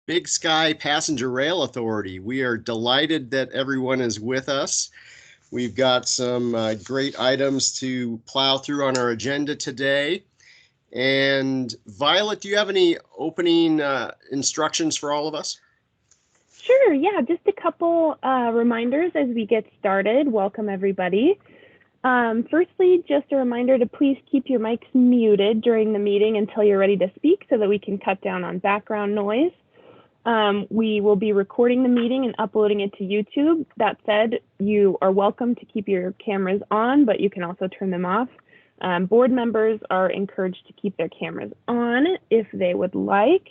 Big Sky Passenger Rail Authority. We are delighted that everyone is with us. We've got some great items to plow through on our agenda today. And Violet, do you have any opening instructions for all of us? Sure, yeah, just a couple reminders as we get started. Welcome, everybody. Firstly, just a reminder to please keep your mics muted during the meeting until you're ready to speak so that we can cut down on background noise. We will be recording the meeting and uploading it to YouTube. That said, you are welcome to keep your cameras on, but you can also turn them off. Board members are encouraged to keep their cameras on if they would like.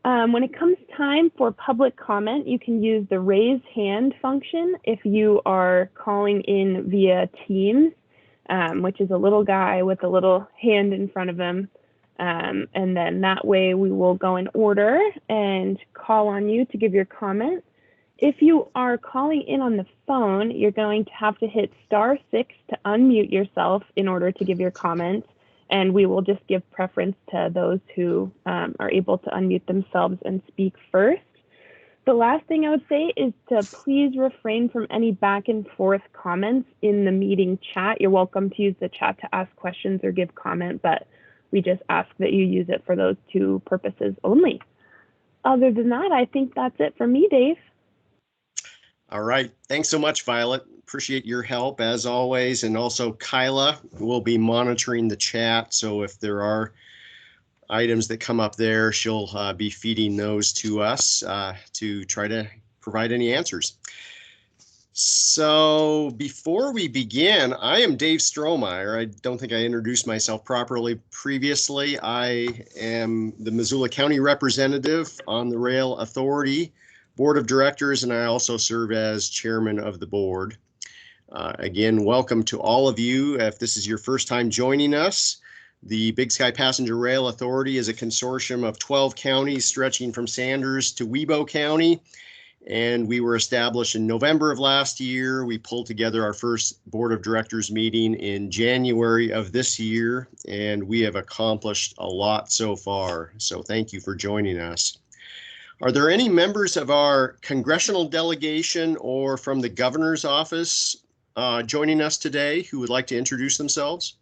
When it comes time for public comment, you can use the raise hand function if you are calling in via Teams, which is a little guy with a little hand in front of him. And then that way we will go in order and call on you to give your comment. If you are calling in on the phone, you're going to have to hit *6 to unmute yourself in order to give your comment. And we will just give preference to those who are able to unmute themselves and speak first. The last thing I would say is to please refrain from any back and forth comments in the meeting chat. You're welcome to use the chat to ask questions or give comment, but we just ask that you use it for those two purposes only. Other than that, I think that's it for me, Dave. All right. Thanks so much, Violet. Appreciate your help as always. And also Kyla will be monitoring the chat. So if there are items that come up there, she'll be feeding those to us to try to provide any answers. So before we begin, I am Dave Strohmeyer. I don't think I introduced myself properly previously. I am the Missoula County representative on the Rail Authority Board of Directors, and I also serve as chairman of the board. Again, welcome to all of you. If this is your first time joining us, the Big Sky Passenger Rail Authority is a consortium of 12 counties stretching from Sanders to Webo County. And we were established in November of last year. We pulled together our first board of directors meeting in January of this year, and we have accomplished a lot so far. So thank you for joining us. Are there any members of our congressional delegation or from the governor's office joining us today who would like to introduce themselves?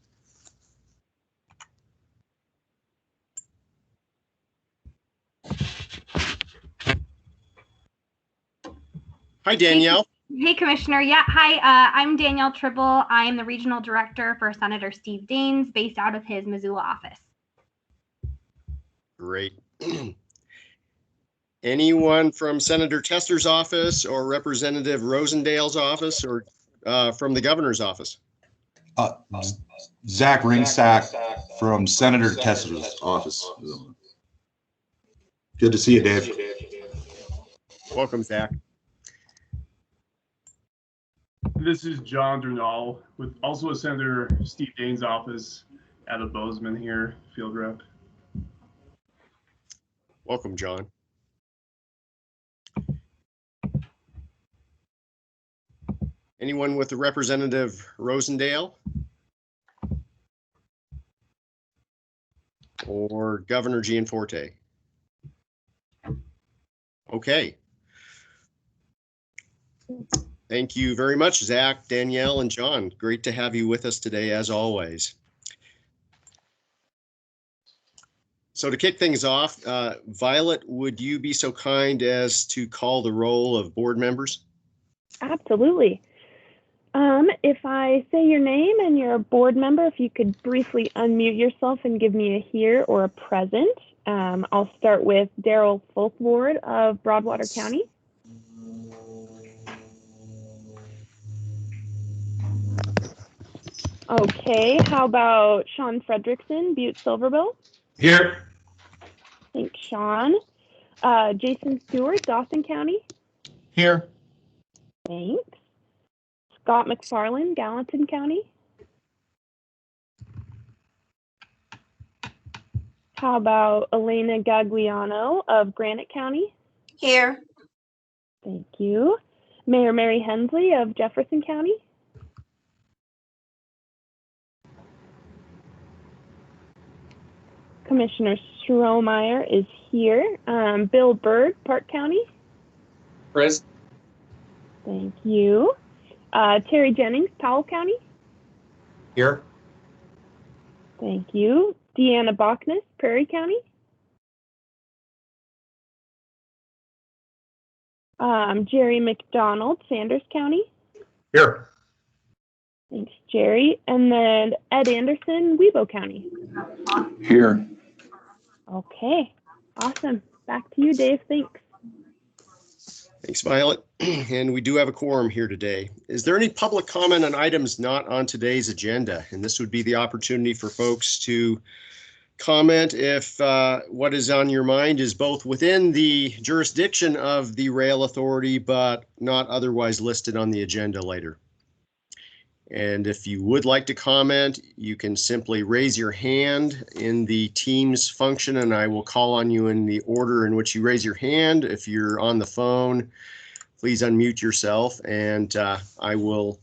Hi, Danielle. Hey, Commissioner. Yeah, hi, I'm Danielle Tribble. I'm the regional director for Senator Steve Daines, based out of his Missoula office. Great. Anyone from Senator Tester's office or Representative Rosendale's office or from the governor's office? Zach Ringsack from Senator Tester's office. Good to see you, Dave. Welcome, Zach. This is John Durnall with also Senator Steve Daines' office out of Bozeman here, field rep. Welcome, John. Anyone with the Representative Rosendale? Or Governor Gianforte? Okay. Thank you very much, Zach, Danielle, and John. Great to have you with us today, as always. So to kick things off, Violet, would you be so kind as to call the roll of board members? Absolutely. If I say your name and you're a board member, if you could briefly unmute yourself and give me a here or a present. I'll start with Daryl Folkward of Broadwater County. Okay, how about Sean Fredrickson, Butte Silverbill? Here. Thanks, Sean. Jason Stewart, Dawson County? Here. Thanks. Scott McFarland, Gallatin County? How about Elena Gagliano of Granite County? Here. Thank you. Mayor Mary Hensley of Jefferson County? Commissioner Strohmeyer is here. Bill Bird, Park County. Chris. Thank you. Terry Jennings, Powell County. Here. Thank you. Deanna Bachnes, Prairie County. Jerry McDonald, Sanders County. Here. Thanks, Jerry. And then Ed Anderson, Webo County. Here. Okay, awesome. Back to you, Dave. Thanks. Thanks, Violet. And we do have a quorum here today. Is there any public comment on items not on today's agenda? And this would be the opportunity for folks to comment if what is on your mind is both within the jurisdiction of the Rail Authority, but not otherwise listed on the agenda later. And if you would like to comment, you can simply raise your hand in the Teams function and I will call on you in the order in which you raise your hand. If you're on the phone, please unmute yourself and I will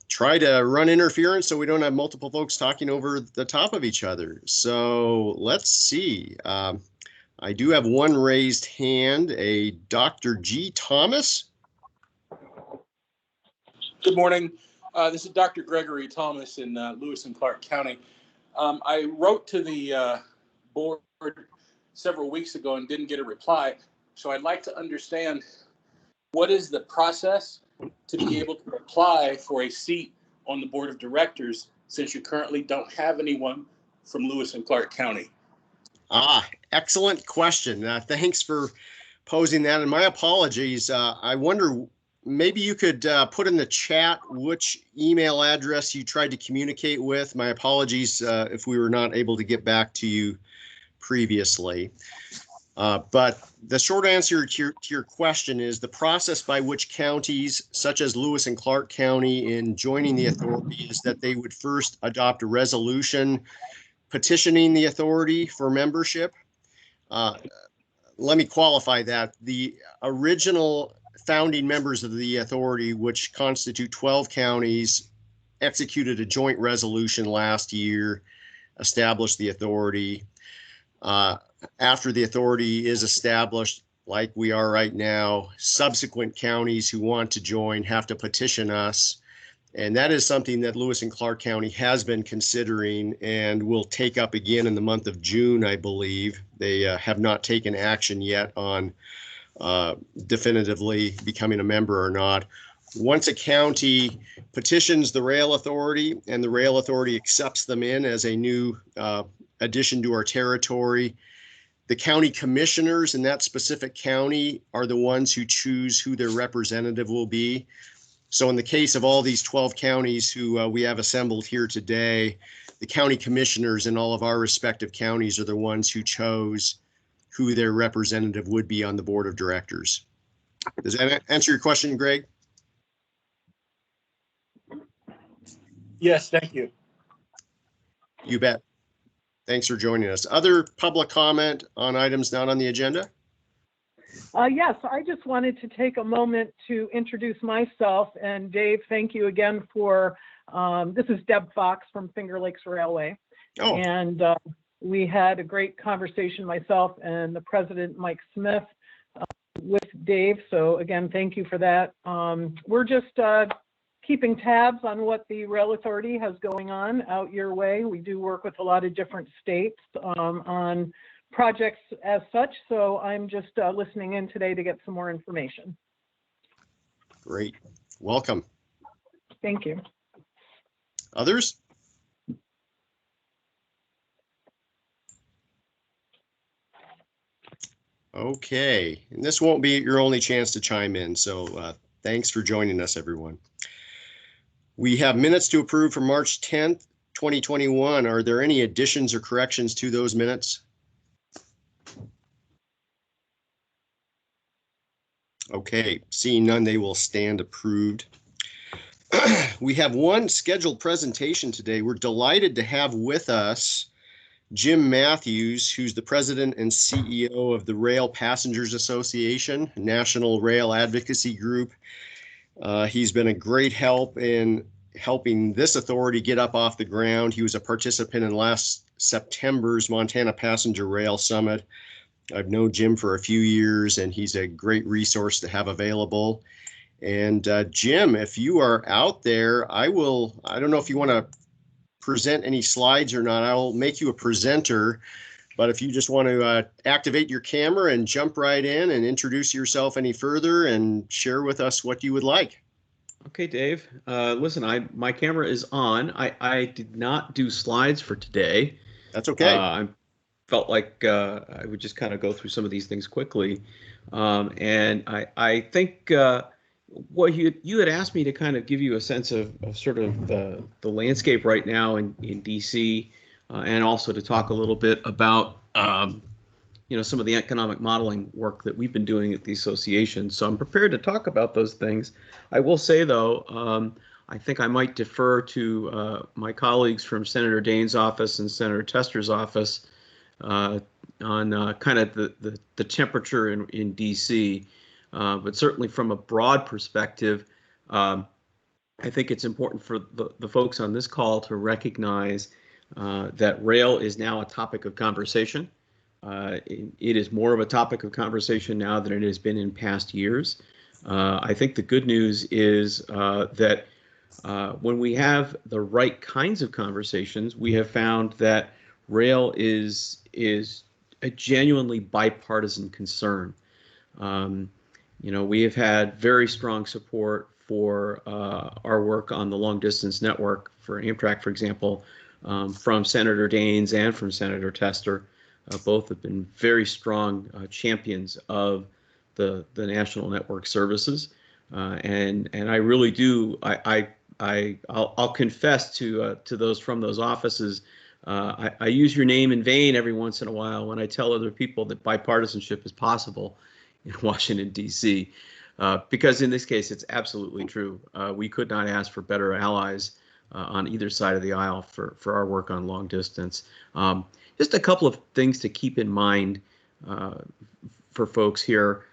try to run interference so we don't have multiple folks talking over the top of each other. So let's see. I do have one raised hand, a Dr. G. Thomas. Good morning. This is Dr. Gregory Thomas in Lewis and Clark County. I wrote to the board several weeks ago and didn't get a reply. So I'd like to understand what is the process to be able to apply for a seat on the board of directors since you currently don't have anyone from Lewis and Clark County? Excellent question. Thanks for posing that. And my apologies. I wonder, maybe you could put in the chat which email address you tried to communicate with. My apologies if we were not able to get back to you previously. But the short answer to your question is the process by which counties such as Lewis and Clark County in joining the authority is that they would first adopt a resolution petitioning the authority for membership. Let me qualify that. The original founding members of the authority, which constitute 12 counties, executed a joint resolution last year, established the authority. After the authority is established, like we are right now, subsequent counties who want to join have to petition us. And that is something that Lewis and Clark County has been considering and will take up again in the month of June, I believe. They have not taken action yet on definitively becoming a member or not. Once a county petitions the Rail Authority and the Rail Authority accepts them in as a new addition to our territory, the county commissioners in that specific county are the ones who choose who their representative will be. So in the case of all these 12 counties who we have assembled here today, the county commissioners in all of our respective counties are the ones who chose who their representative would be on the board of directors. Does that answer your question, Greg? Yes, thank you. You bet. Thanks for joining us. Other public comment on items not on the agenda? Yes, I just wanted to take a moment to introduce myself. And Dave, thank you again for, this is Deb Fox from Finger Lakes Railway. Oh. And we had a great conversation, myself and the president, Mike Smith, with Dave. So again, thank you for that. We're just keeping tabs on what the Rail Authority has going on out your way. We do work with a lot of different states on projects as such. So I'm just listening in today to get some more information. Great. Welcome. Thank you. Others? Okay, and this won't be your only chance to chime in, so thanks for joining us, everyone. We have minutes to approve for March 10th, 2021. Are there any additions or corrections to those minutes? Okay, seeing none, they will stand approved. We have one scheduled presentation today. We're delighted to have with us Jim Matthews, who's the president and CEO of the Rail Passengers Association, National Rail Advocacy Group. He's been a great help in helping this authority get up off the ground. He was a participant in last September's Montana Passenger Rail Summit. I've known Jim for a few years, and he's a great resource to have available. And Jim, if you are out there, I don't know if you want to present any slides or not. I'll make you a presenter, but if you just want to activate your camera and jump right in and introduce yourself any further and share with us what you would like. Okay, Dave. Listen, my camera is on. I did not do slides for today. That's okay. I felt like I would just kind of go through some of these things quickly. And I think what you had asked me to kind of give you a sense of sort of the landscape right now in DC, and also to talk a little bit about some of the economic modeling work that we've been doing at the association. So I'm prepared to talk about those things. I will say, though, I think I might defer to my colleagues from Senator Daines' office and Senator Tester's office on kind of the temperature in DC. But certainly from a broad perspective, I think it's important for the folks on this call to recognize that rail is now a topic of conversation. It is more of a topic of conversation now than it has been in past years. I think the good news is that when we have the right kinds of conversations, we have found that rail is a genuinely bipartisan concern. We have had very strong support for our work on the long distance network for Amtrak, for example, from Senator Daines and from Senator Tester. Both have been very strong champions of the national network services, and I really do. I'll confess to those from those offices. I use your name in vain every once in a while when I tell other people that bipartisanship is possible in Washington, D.C., because in this case, it's absolutely true. We could not ask for better allies on either side of the aisle for our work on long distance. Just a couple of things to keep in mind for folks here.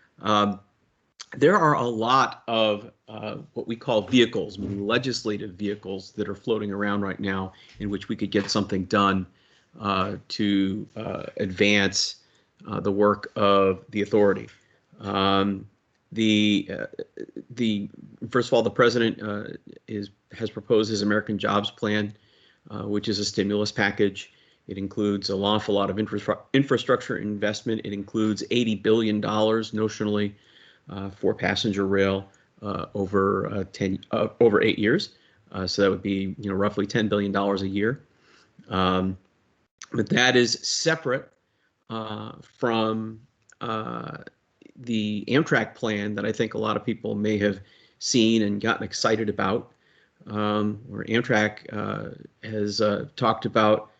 There are a lot of what we call vehicles, meaning legislative vehicles, that are floating around right now in which we could get something done to advance the work of the authority. First of all, the president has proposed his American Jobs Plan, which is a stimulus package. It includes an awful lot of infrastructure investment. It includes $80 billion notionally for passenger rail over 8 years. So that would be roughly $10 billion a year. But that is separate from the Amtrak plan that I think a lot of people may have seen and gotten excited about, where Amtrak has talked about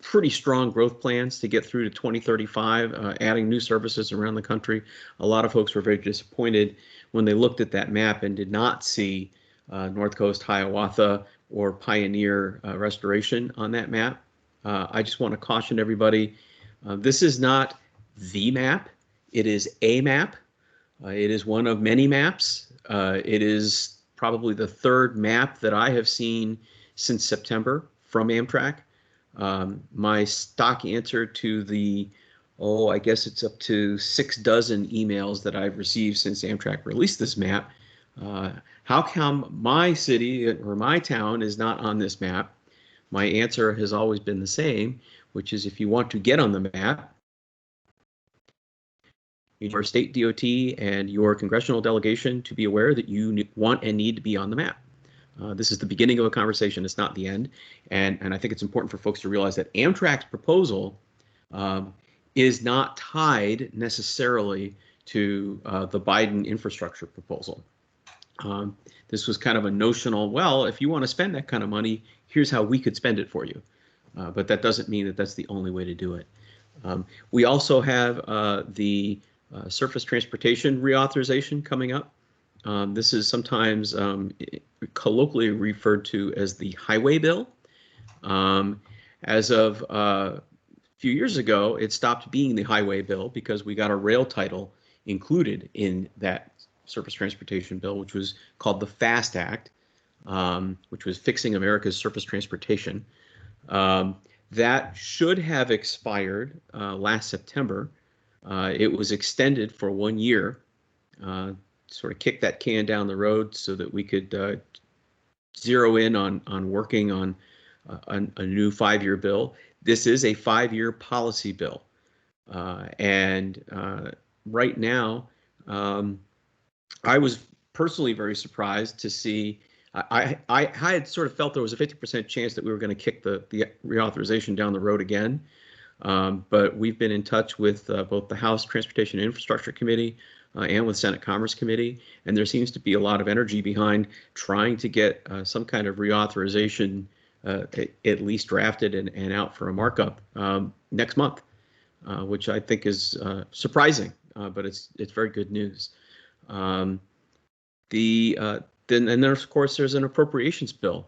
pretty strong growth plans to get through to 2035, adding new services around the country. A lot of folks were very disappointed when they looked at that map and did not see North Coast, Hiawatha, or Pioneer Restoration on that map. I just want to caution everybody, this is not the map. It is a map. It is one of many maps. It is probably the third map that I have seen since September from Amtrak. My stock answer to the, I guess it's up to 6 dozen emails that I've received since Amtrak released this map. How come my city or my town is not on this map? My answer has always been the same, which is if you want to get on the map, your state DOT and your congressional delegation to be aware that you want and need to be on the map. This is the beginning of a conversation. It's not the end. And I think it's important for folks to realize that Amtrak's proposal is not tied necessarily to the Biden infrastructure proposal. This was kind of a notional, well, if you want to spend that kind of money, here's how we could spend it for you. But that doesn't mean that that's the only way to do it. We also have the surface transportation reauthorization coming up. This is sometimes colloquially referred to as the highway bill. As of a few years ago, it stopped being the highway bill because we got a rail title included in that surface transportation bill, which was called the FAST Act, which was Fixing America's Surface Transportation. That should have expired last September. It was extended for 1 year, sort of kick that can down the road so that we could zero in on working on a new 5-year bill. This is a 5-year policy bill. And right now, I was personally very surprised to see. I had sort of felt there was a 50% chance that we were going to kick the reauthorization down the road again. But we've been in touch with both the House Transportation and Infrastructure Committee and with Senate Commerce Committee, and there seems to be a lot of energy behind trying to get some kind of reauthorization at least drafted and out for a markup next month, which I think is surprising, but it's very good news. Then of course there's an appropriations bill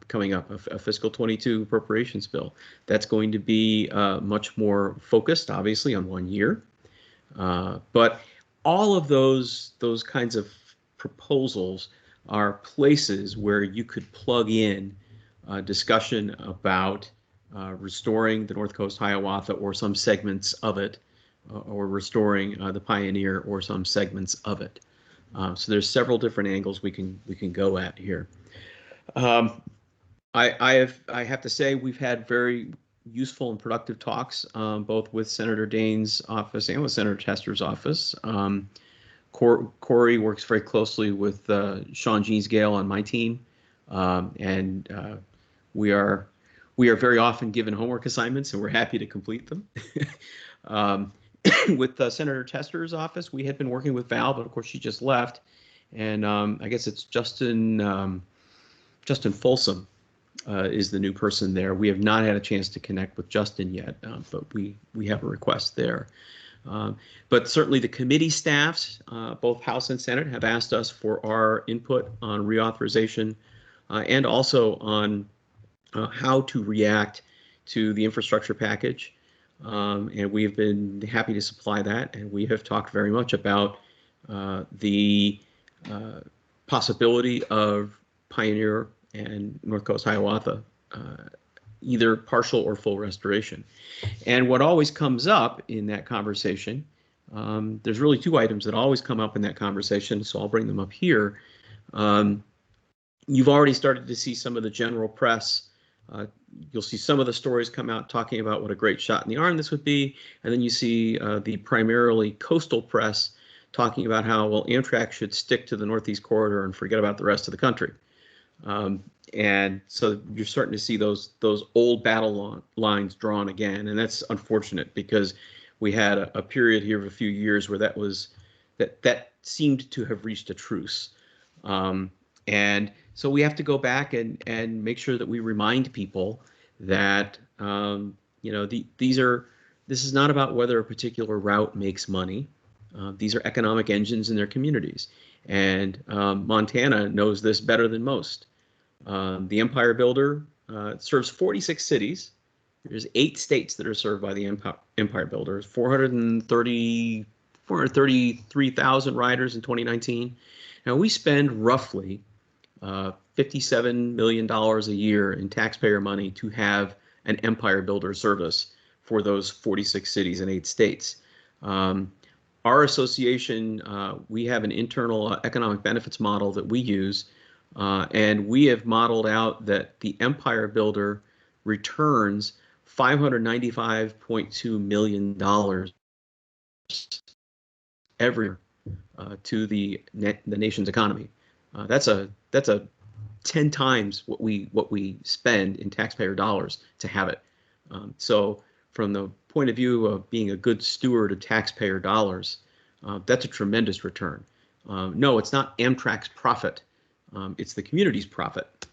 coming up, a fiscal 22 appropriations bill. That's going to be much more focused, obviously, on 1 year. But all of those kinds of proposals are places where you could plug in discussion about restoring the North Coast Hiawatha or some segments of it, or restoring the Pioneer or some segments of it. So there's several different angles we can go at here. I have to say we've had very useful and productive talks, both with Senator Daines' office and with Senator Tester's office. Corey works very closely with Sean Jeansgale on my team, and we are very often given homework assignments, and we're happy to complete them. With Senator Tester's office, we had been working with Val, but of course she just left, and I guess it's Justin Folsom is the new person there. We have not had a chance to connect with Justin yet, but we have a request there. But certainly the committee staffs, both House and Senate, have asked us for our input on reauthorization and also on how to react to the infrastructure package. And we've been happy to supply that. And we have talked very much about the possibility of Pioneer and North Coast Hiawatha, either partial or full restoration. And what always comes up in that conversation, there's really two items that always come up in that conversation, so I'll bring them up here. You've already started to see some of the general press. You'll see some of the stories come out talking about what a great shot in the arm this would be, and then you see the primarily coastal press talking about how, well, Amtrak should stick to the Northeast Corridor and forget about the rest of the country. And so you're starting to see those old battle lines drawn again, and that's unfortunate because we had a period here of a few years where that seemed to have reached a truce. And so we have to go back and make sure that we remind people that this is not about whether a particular route makes money. These are economic engines in their communities, and Montana knows this better than most. The Empire Builder serves 46 cities. There's 8 states that are served by the Empire Builder. 433,000 riders in 2019. Now we spend roughly $57 million a year in taxpayer money to have an Empire Builder service for those 46 cities and 8 states. Our association, we have an internal economic benefits model that we use, and we have modeled out that the Empire Builder returns $595.2 million every year to the nation's economy. That's a 10 times what we spend in taxpayer dollars to have it. So from the point of view of being a good steward of taxpayer dollars, that's a tremendous return. No, it's not Amtrak's profit. It's the community's profit.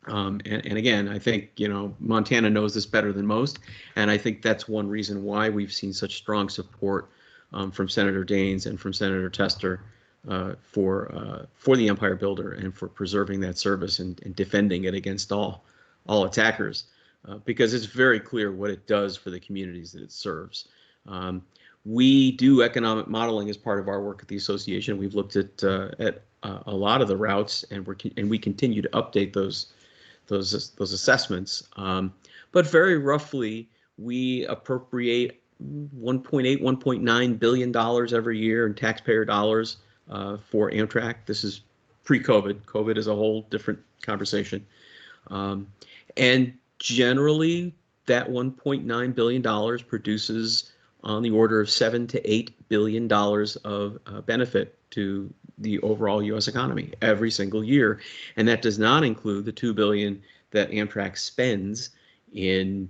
And again, I think, Montana knows this better than most. And I think that's one reason why we've seen such strong support from Senator Daines and from Senator Tester for the Empire Builder and for preserving that service and defending it against all attackers, because it's very clear what it does for the communities that it serves. We do economic modeling as part of our work at the association. We've looked at a lot of the routes, and we continue to update those assessments. but very roughly, we appropriate 1.9 billion dollars every year in taxpayer dollars for Amtrak. This is pre-COVID. COVID is a whole different conversation. And generally, that $1.9 billion produces on the order of $7 to $8 billion of benefit to the overall U.S. economy every single year. And that does not include the $2 billion that Amtrak spends in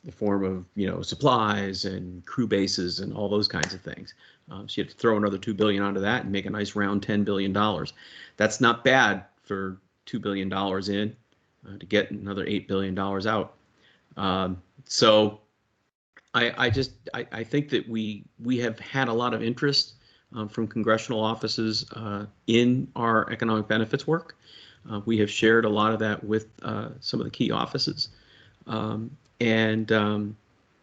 the form of, supplies and crew bases and all those kinds of things. So you have to throw another $2 billion onto that and make a nice round $10 billion. That's not bad for $2 billion in to get another $8 billion out. So I think that we have had a lot of interest from congressional offices in our economic benefits work. We have shared a lot of that with some of the key offices.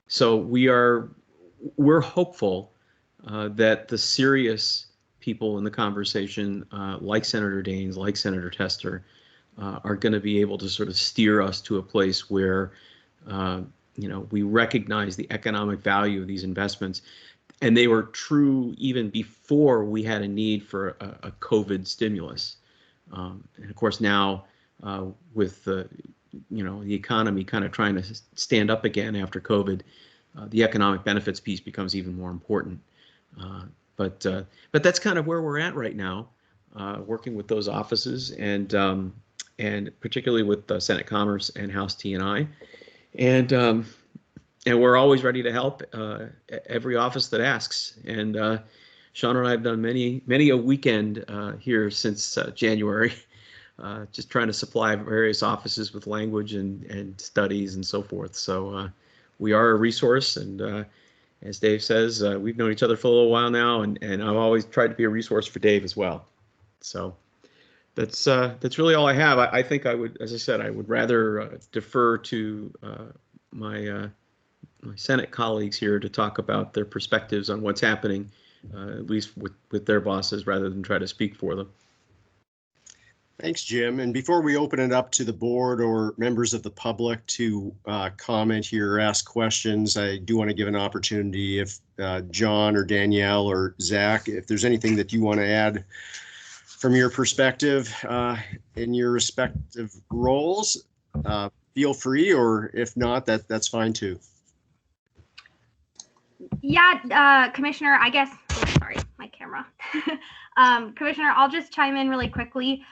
So we're hopeful that the serious people in the conversation, like Senator Daines, like Senator Tester, are going to be able to sort of steer us to a place where, we recognize the economic value of these investments. And they were true even before we had a need for a COVID stimulus. And of course, now with the economy kind of trying to stand up again after COVID, the economic benefits piece becomes even more important. But that's kind of where we're at right now, working with those offices and particularly with the Senate Commerce and House T&I. And we're always ready to help every office that asks. And Sean and I have done many a weekend here since January, just trying to supply various offices with language and studies and so forth. So we are a resource. And as Dave says, we've known each other for a little while now, and I've always tried to be a resource for Dave as well. So that's really all I have. I think I would, as I said, I would rather defer to my Senate colleagues here to talk about their perspectives on what's happening, at least with their bosses, rather than try to speak for them. Thanks, Jim. And before we open it up to the board or members of the public to comment here or ask questions, I do want to give an opportunity if John or Danielle or Zach, if there's anything that you want to add from your perspective in your respective roles, feel free, or if not, that's fine too. Yeah, Commissioner, I guess, sorry, my camera. Commissioner, I'll just chime in really quickly.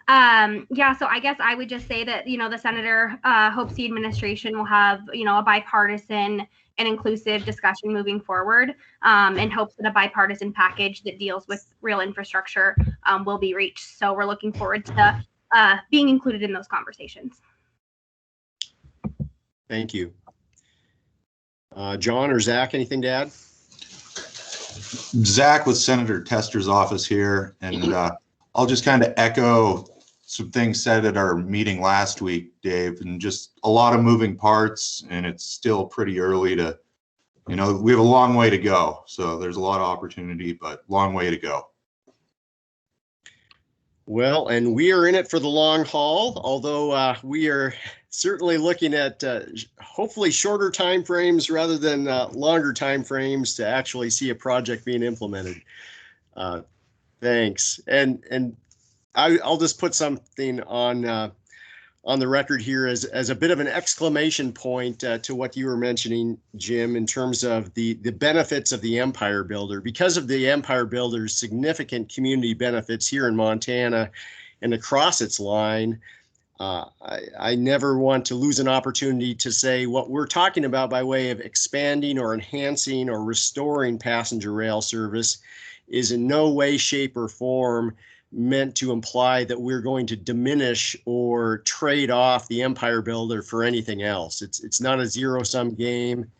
Yeah, so I guess I would just say that, the Senator hopes the administration will have, a bipartisan and inclusive discussion moving forward, and hopes that a bipartisan package that deals with real infrastructure will be reached. So we're looking forward to being included in those conversations. Thank you. John or Zach, anything to add? Zach with Senator Tester's office here, and I'll just kind of echo some things said at our meeting last week, Dave, and just a lot of moving parts, and it's still pretty early to, we have a long way to go. So there's a lot of opportunity, but long way to go. Well, and we are in it for the long haul, although we are certainly looking at hopefully shorter time frames rather than longer time frames to actually see a project being implemented. Thanks. And I'll just put something on the record here as a bit of an exclamation point to what you were mentioning, Jim, in terms of the benefits of the Empire Builder. Because of the Empire Builder's significant community benefits here in Montana and across its line, I never want to lose an opportunity to say what we're talking about by way of expanding or enhancing or restoring passenger rail service is in no way, shape, or form meant to imply that we're going to diminish or trade off the Empire Builder for anything else. It's not a zero-sum game.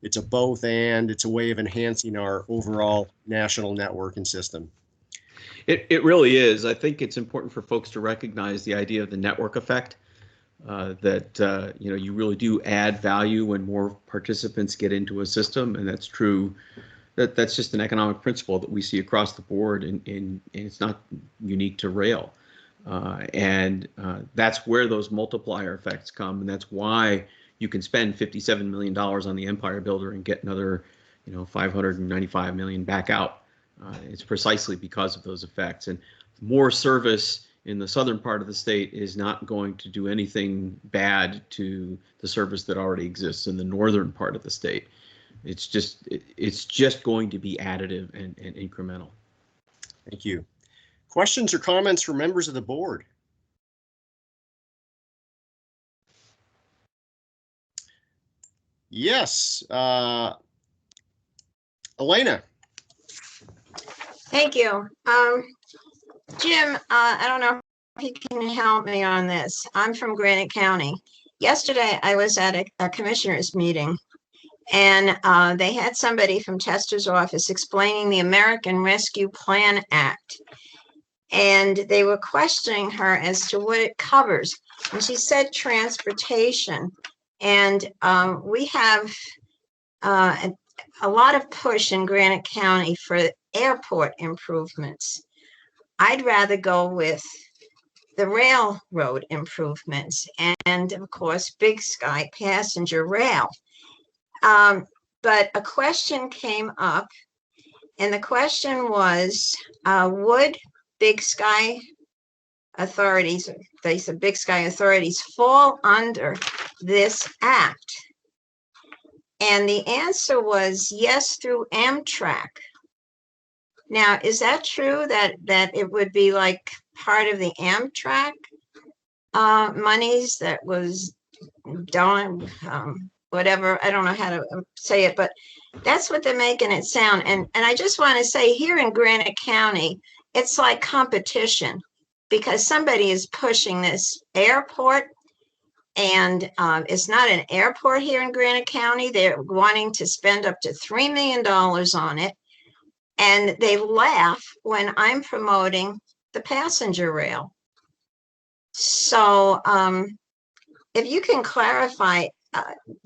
It's a both and. It's a way of enhancing our overall national network and system. It really is. I think it's important for folks to recognize the idea of the network effect, that you really do add value when more participants get into a system, and that's true. That's just an economic principle that we see across the board, and it's not unique to rail. And that's where those multiplier effects come, and that's why you can spend $57 million on the Empire Builder and get another, 595 million back out. It's precisely because of those effects. And more service in the southern part of the state is not going to do anything bad to the service that already exists in the northern part of the state. It's just going to be additive and incremental. Thank you. Questions or comments from members of the board? Yes, Elena. Thank you. Jim, I don't know if you can help me on this. I'm from Granite County. Yesterday, I was at a commissioners meeting, and they had somebody from Chester's office explaining the American Rescue Plan Act. And they were questioning her as to what it covers. And she said transportation. And we have a lot of push in Granite County for airport improvements. I'd rather go with the railroad improvements and, of course, Big Sky passenger rail. But a question came up, and the question was, would Big Sky authorities, they said Big Sky authorities, fall under this act? And the answer was yes, through Amtrak. Now, is that true that it would be like part of the Amtrak monies that was done, whatever, I don't know how to say it, but that's what they're making it sound. And I just want to say here in Granite County, it's like competition because somebody is pushing this airport. And it's not an airport here in Granite County. They're wanting to spend up to $3 million on it. And they laugh when I'm promoting the passenger rail. So if you can clarify,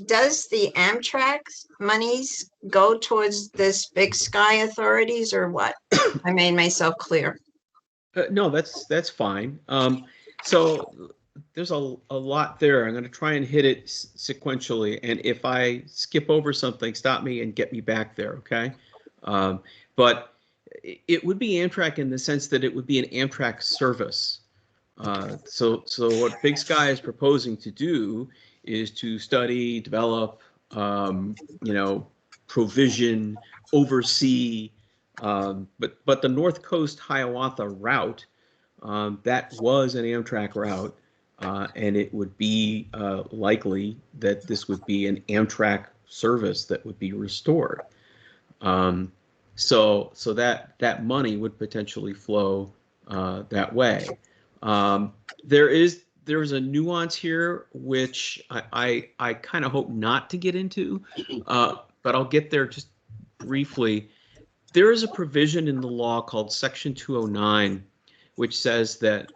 does the Amtrak monies go towards this Big Sky authorities or what? I made myself clear. No, that's fine. So there's a lot there. I'm going to try and hit it sequentially. And if I skip over something, stop me and get me back there, okay? But it would be Amtrak in the sense that it would be an Amtrak service. So what Big Sky is proposing to do is to study, develop, provision, oversee. But the North Coast Hiawatha route, that was an Amtrak route. And it would be likely that this would be an Amtrak service that would be restored. So that money would potentially flow that way. There's a nuance here which I kind of hope not to get into, but I'll get there just briefly. There is a provision in the law called Section 209, which says that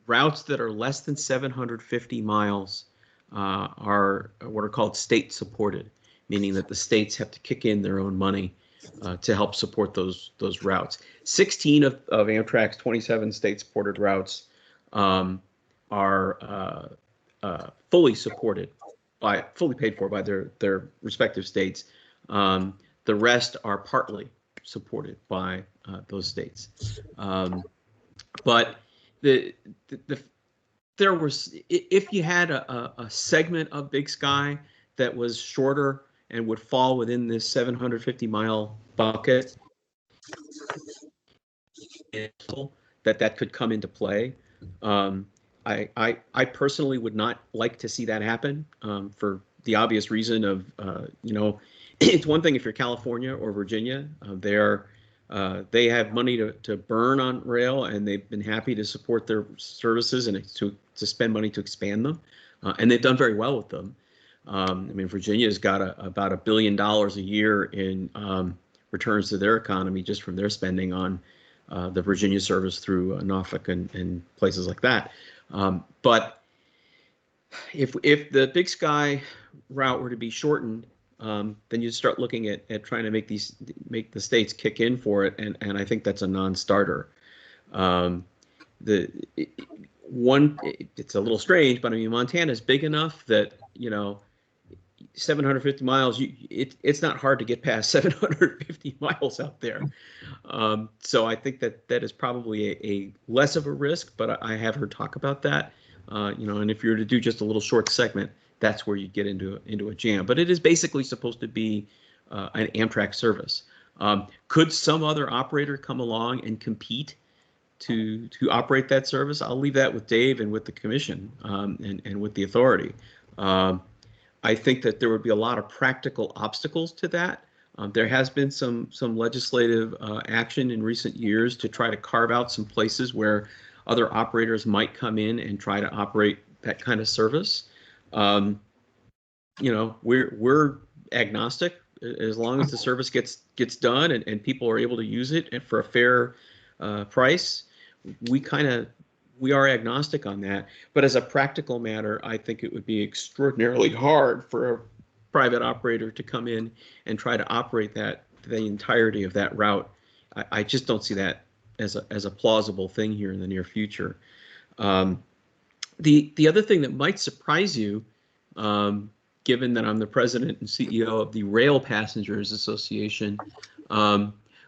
routes that are less than 750 miles are what are called state supported, meaning that the states have to kick in their own money to help support those routes. 16 of Amtrak's 27 state supported routes are fully paid for by their respective states. The rest are partly supported by those states. But there was, if you had a segment of Big Sky that was shorter and would fall within this 750-mile bucket, that could come into play. I personally would not like to see that happen for the obvious reason of, it's one thing if you're California or Virginia, they have money to burn on rail, and they've been happy to support their services and to spend money to expand them, and they've done very well with them. Virginia's got about $1 billion a year in returns to their economy just from their spending on the Virginia service through Norfolk and places like that. But if the Big Sky route were to be shortened, then you start looking at trying to make the states kick in for it, and I think that's a non-starter. It's a little strange, but Montana is big enough that 750 miles, it's not hard to get past 750 miles out there. So I think that is probably a less of a risk, but I have heard talk about that. And if you're to do just a little short segment, that's where you get into a jam. But it is basically supposed to be an Amtrak service. Could some other operator come along and compete to operate that service? I'll leave that with Dave and with the commission and with the authority. I think that there would be a lot of practical obstacles to that. There has been some legislative action in recent years to try to carve out some places where other operators might come in and try to operate that kind of service. We're agnostic as long as the service gets done and people are able to use it and for a fair price. We are agnostic on that, but as a practical matter, I think it would be extraordinarily hard for a private operator to come in and try to operate the entirety of that route. I just don't see that as a plausible thing here in the near future. The other thing that might surprise you, given that I'm the president and CEO of the Rail Passengers Association,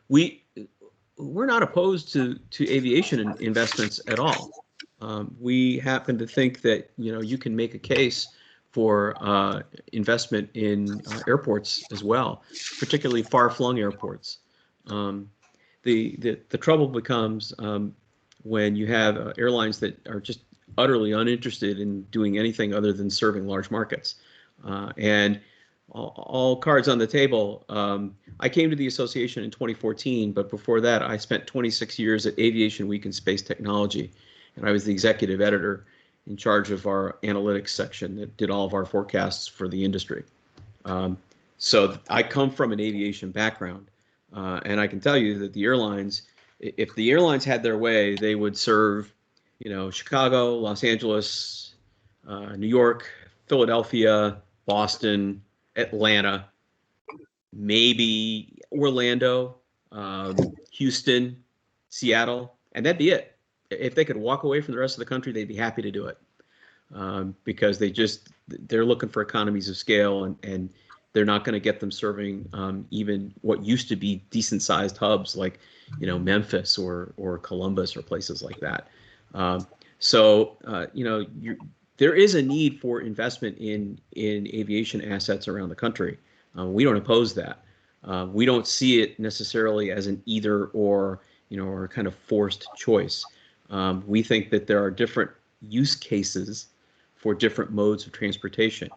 we're not opposed to aviation investments at all. We happen to think that you can make a case for investment in airports as well, particularly far-flung airports. The trouble becomes when you have airlines that are just utterly uninterested in doing anything other than serving large markets. And all cards on the table. I came to the association in 2014, but before that, I spent 26 years at Aviation Week and Space Technology, and I was the executive editor in charge of our analytics section that did all of our forecasts for the industry. So I come from an aviation background, and I can tell you that the airlines, if the airlines had their way, they would serve, Chicago, Los Angeles, New York, Philadelphia, Boston, Atlanta, maybe Orlando, Houston, Seattle, and that'd be it. If they could walk away from the rest of the country, they'd be happy to do it, because they're looking for economies of scale, and they're not going to get them serving even what used to be decent sized hubs like Memphis or Columbus or places like that. There is a need for investment in aviation assets around the country. We don't oppose that. We don't see it necessarily as an either or, or kind of forced choice. We think that there are different use cases for different modes of transportation,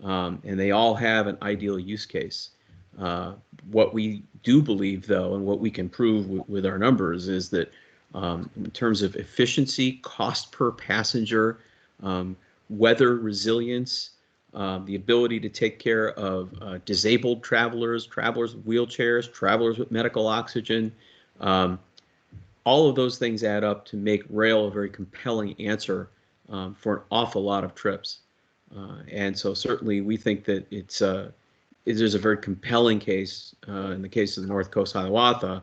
and they all have an ideal use case. What we do believe, though, and what we can prove with our numbers is that in terms of efficiency, cost per passenger, weather resilience, the ability to take care of disabled travelers, travelers with wheelchairs, travelers with medical oxygen. All of those things add up to make rail a very compelling answer for an awful lot of trips. And so certainly we think that there's a very compelling case in the case of the North Coast Hiawatha,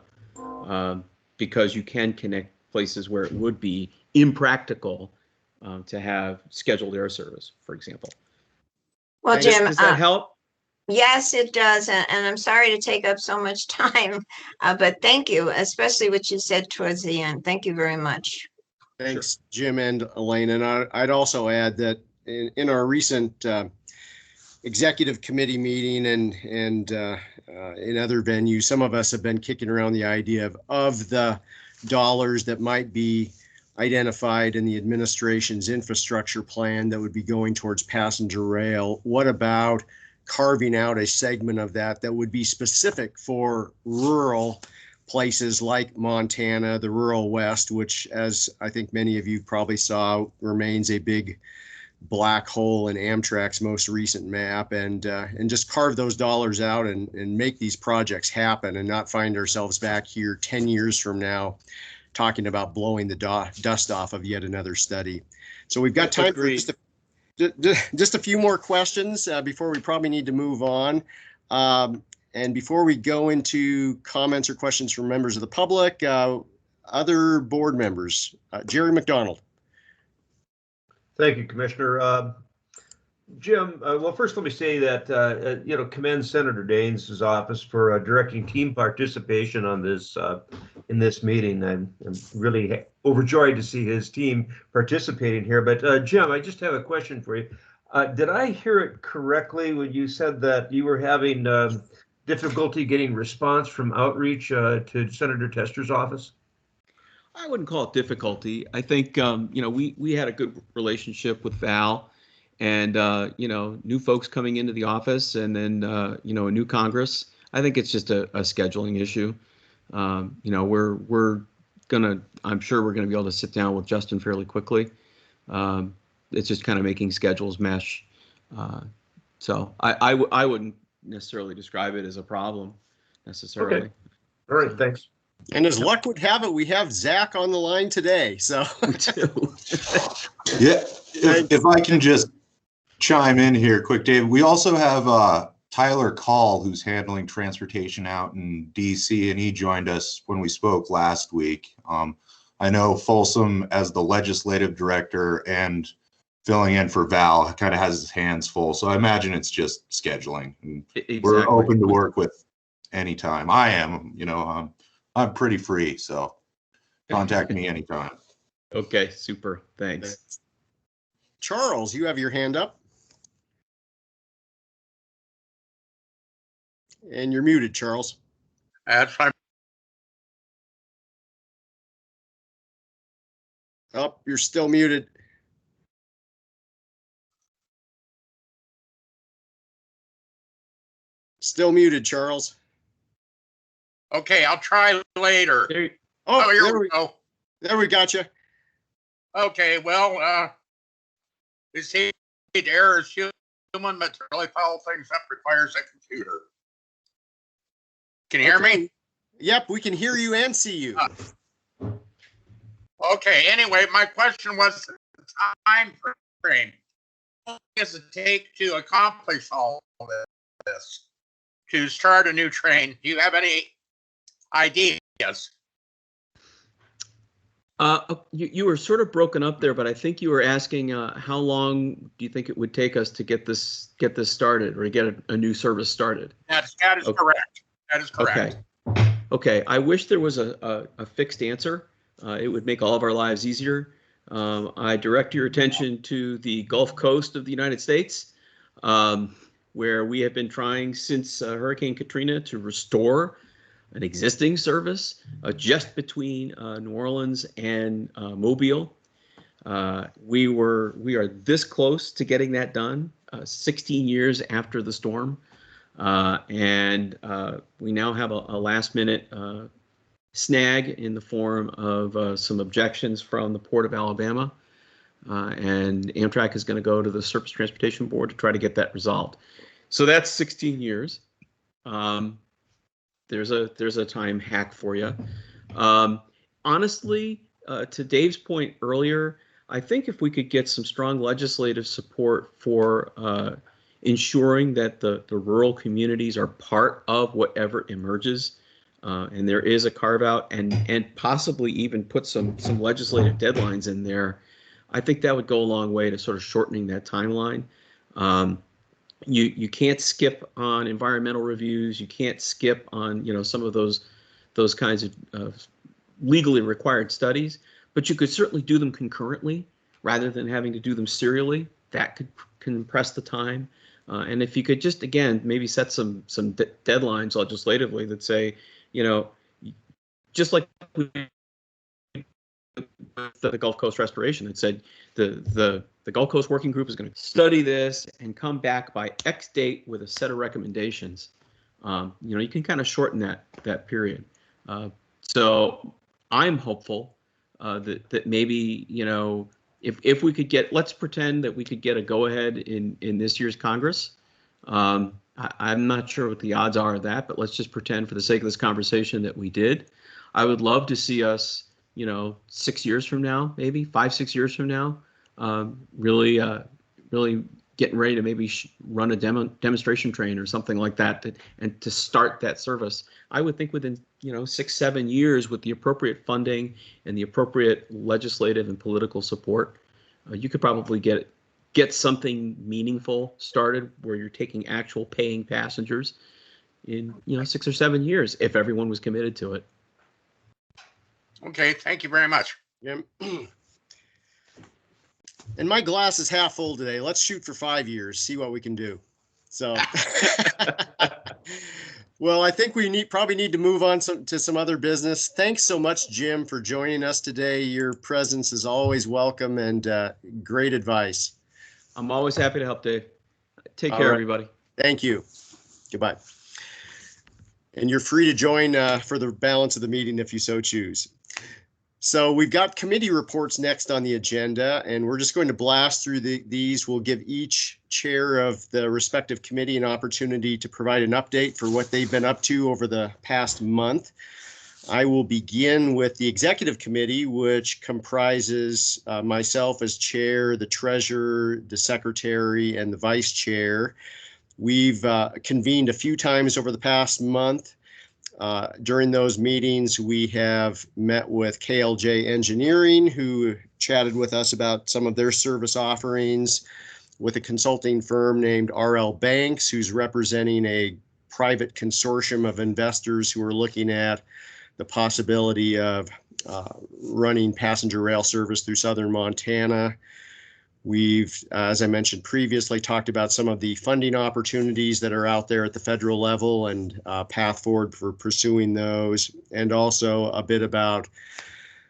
because you can connect places where it would be impractical to have scheduled air service, for example. Well, Jim, does that help? Yes, it does. And I'm sorry to take up so much time, but thank you, especially what you said towards the end. Thank you very much. Thanks, Jim and Elaine. And I'd also add that in our recent executive committee meeting and in other venues, some of us have been kicking around the idea of the dollars that might be identified in the administration's infrastructure plan that would be going towards passenger rail. What about carving out a segment of that would be specific for rural places like Montana, the rural West, which, as I think many of you probably saw, remains a big black hole in Amtrak's most recent map, and just carve those dollars out and make these projects happen, and not find ourselves back here 10 years from now talking about blowing the dust off of yet another study. So we've got time for just a few more questions before we probably need to move on. And before we go into comments or questions from members of the public, other board members, Jerry McDonald. Thank you, Commissioner. Jim, well, first let me say that, commend Senator Daines' office for directing team participation on this, in this meeting. I'm really overjoyed to see his team participating here. But Jim, I just have a question for you. Did I hear it correctly when you said that you were having difficulty getting response from outreach to Senator Tester's office? I wouldn't call it difficulty. I think, we had a good relationship with Val. And, new folks coming into the office and then, a new Congress. I think it's just a scheduling issue. I'm sure we're going to be able to sit down with Justin fairly quickly. It's just kind of making schedules mesh. So I wouldn't necessarily describe it as a problem necessarily. Okay. All right. Thanks. And as luck would have it, we have Zach on the line today. So yeah, if I can just chime in here quick, Dave. We also have Tyler Call, who's handling transportation out in DC, and he joined us when we spoke last week. I know Folsom, as the legislative director and filling in for Val, kind of has his hands full. So I imagine it's just scheduling. And Exactly. we're open to work with anytime. I am, I'm pretty free, so contact me anytime. Okay, super. Thanks. Charles, you have your hand up. And you're muted, Charles. That's fine. Oh, you're still muted. Still muted, Charles. Okay, I'll try later. There, Oh, here we go. There we got you. Okay, well, this heat air is human, but to really follow things up requires a computer. Can you hear me? Yep, we can hear you and see you. Okay, anyway, my question was the time frame. How long does it take to accomplish all of this? To start a new train? Do you have any ideas? You were sort of broken up there, but I think you were asking how long do you think it would take us to get this started or get a new service started? That is correct. That is correct. Okay. I wish there was a fixed answer. It would make all of our lives easier. I direct your attention to the Gulf Coast of the United States, where we have been trying since Hurricane Katrina to restore an existing service just between New Orleans and Mobile. We are this close to getting that done, 16 years after the storm. And we now have a last minute snag in the form of some objections from the Port of Alabama. And Amtrak is going to go to the Surface Transportation Board to try to get that resolved. So that's 16 years. There's a time hack for you. Honestly, to Dave's point earlier, I think if we could get some strong legislative support for ensuring that the rural communities are part of whatever emerges, and there is a carve out, and possibly even put some legislative deadlines in there, I think that would go a long way to sort of shortening that timeline. You can't skip on environmental reviews. You can't skip on some of those kinds of legally required studies, but you could certainly do them concurrently rather than having to do them serially. That could compress the time. And if you could just, again, maybe set some deadlines legislatively that say, just like the Gulf Coast restoration, that said the Gulf Coast Working Group is going to study this and come back by X date with a set of recommendations. You can kind of shorten that period. So I'm hopeful that maybe, if we could get, let's pretend that we could get a go-ahead in this year's Congress. I'm not sure what the odds are of that, but let's just pretend for the sake of this conversation that we did. I would love to see us, 6 years from now, maybe 5-6 years from now, really getting ready to maybe run a demonstration train or something like that, and to start that service. I would think within 6-7 years, with the appropriate funding and the appropriate legislative and political support, you could probably get get something meaningful started where you're taking actual paying passengers in 6 or 7 years if everyone was committed to it. Okay, thank you very much. Yeah. And my glass is half full today. Let's shoot for 5 years, see what we can do. So, well, I think we probably need to move on to some other business. Thanks so much, Jim, for joining us today. Your presence is always welcome and great advice. I'm always happy to help, Dave. Take All care, right. everybody. Thank you. Goodbye. And you're free to join for the balance of the meeting if you so choose. So we've got committee reports next on the agenda, and we're just going to blast through these. We'll give each chair of the respective committee an opportunity to provide an update for what they've been up to over the past month. I will begin with the executive committee, which comprises myself as chair, the treasurer, the secretary, and the vice chair. We've convened a few times over the past month. During those meetings, we have met with KLJ Engineering, who chatted with us about some of their service offerings, with a consulting firm named RL Banks, who's representing a private consortium of investors who are looking at the possibility of running passenger rail service through southern Montana. We've, as I mentioned previously, talked about some of the funding opportunities that are out there at the federal level and path forward for pursuing those, and also a bit about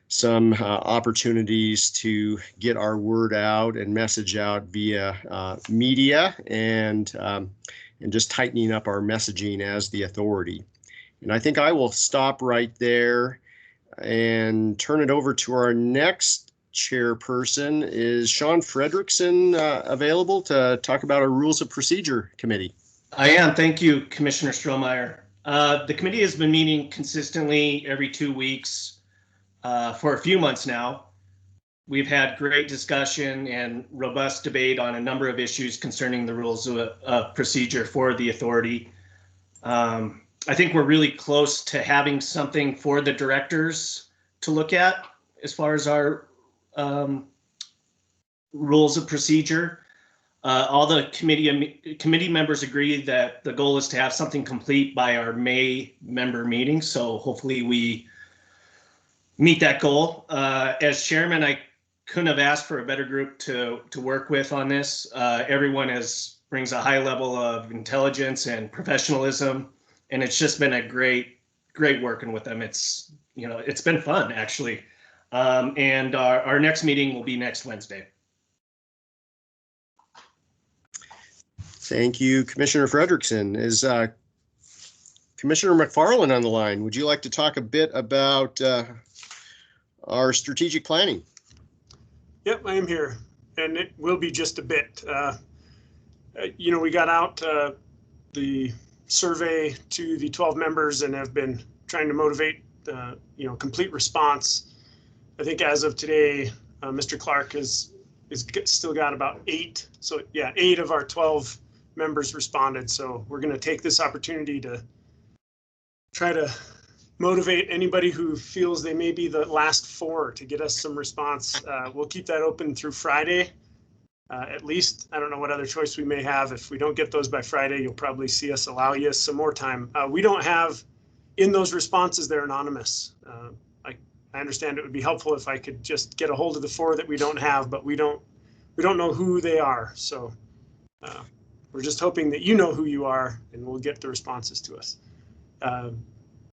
some opportunities to get our word out and message out via media and just tightening up our messaging as the authority. And I think I will stop right there and turn it over to our next chairperson. Is Sean Frederickson available to talk about our Rules of Procedure Committee? I am. Thank you, Commissioner Strohmeyer. The committee has been meeting consistently every 2 weeks for a few months now. We've had great discussion and robust debate on a number of issues concerning the rules of procedure for the authority. I think we're really close to having something for the directors to look at as far as our rules of procedure. All the committee members agree that the goal is to have something complete by our May member meeting. So hopefully we meet that goal. As chairman, I couldn't have asked for a better group to work with on this. Everyone brings a high level of intelligence and professionalism, and it's just been a great working with them. It's been fun, actually. And our next meeting will be next Wednesday. Thank you, Commissioner Frederickson. Is Commissioner McFarland on the line? Would you like to talk a bit about our strategic planning? Yep, I am here, and it will be just a bit. We got out the survey to the 12 members and have been trying to motivate complete response. I think as of today, Mr. Clark is still got about 8. So yeah, 8 of our 12 members responded. So we're going to take this opportunity to try to motivate anybody who feels they may be the last 4 to get us some response. We'll keep that open through Friday. At least. I don't know what other choice we may have. If we don't get those by Friday, you'll probably see us allow you some more time. We don't have, in those responses, they're anonymous. I understand it would be helpful if I could just get a hold of the 4 that we don't have, but we don't know who they are. So we're just hoping that you know who you are, and we'll get the responses to us.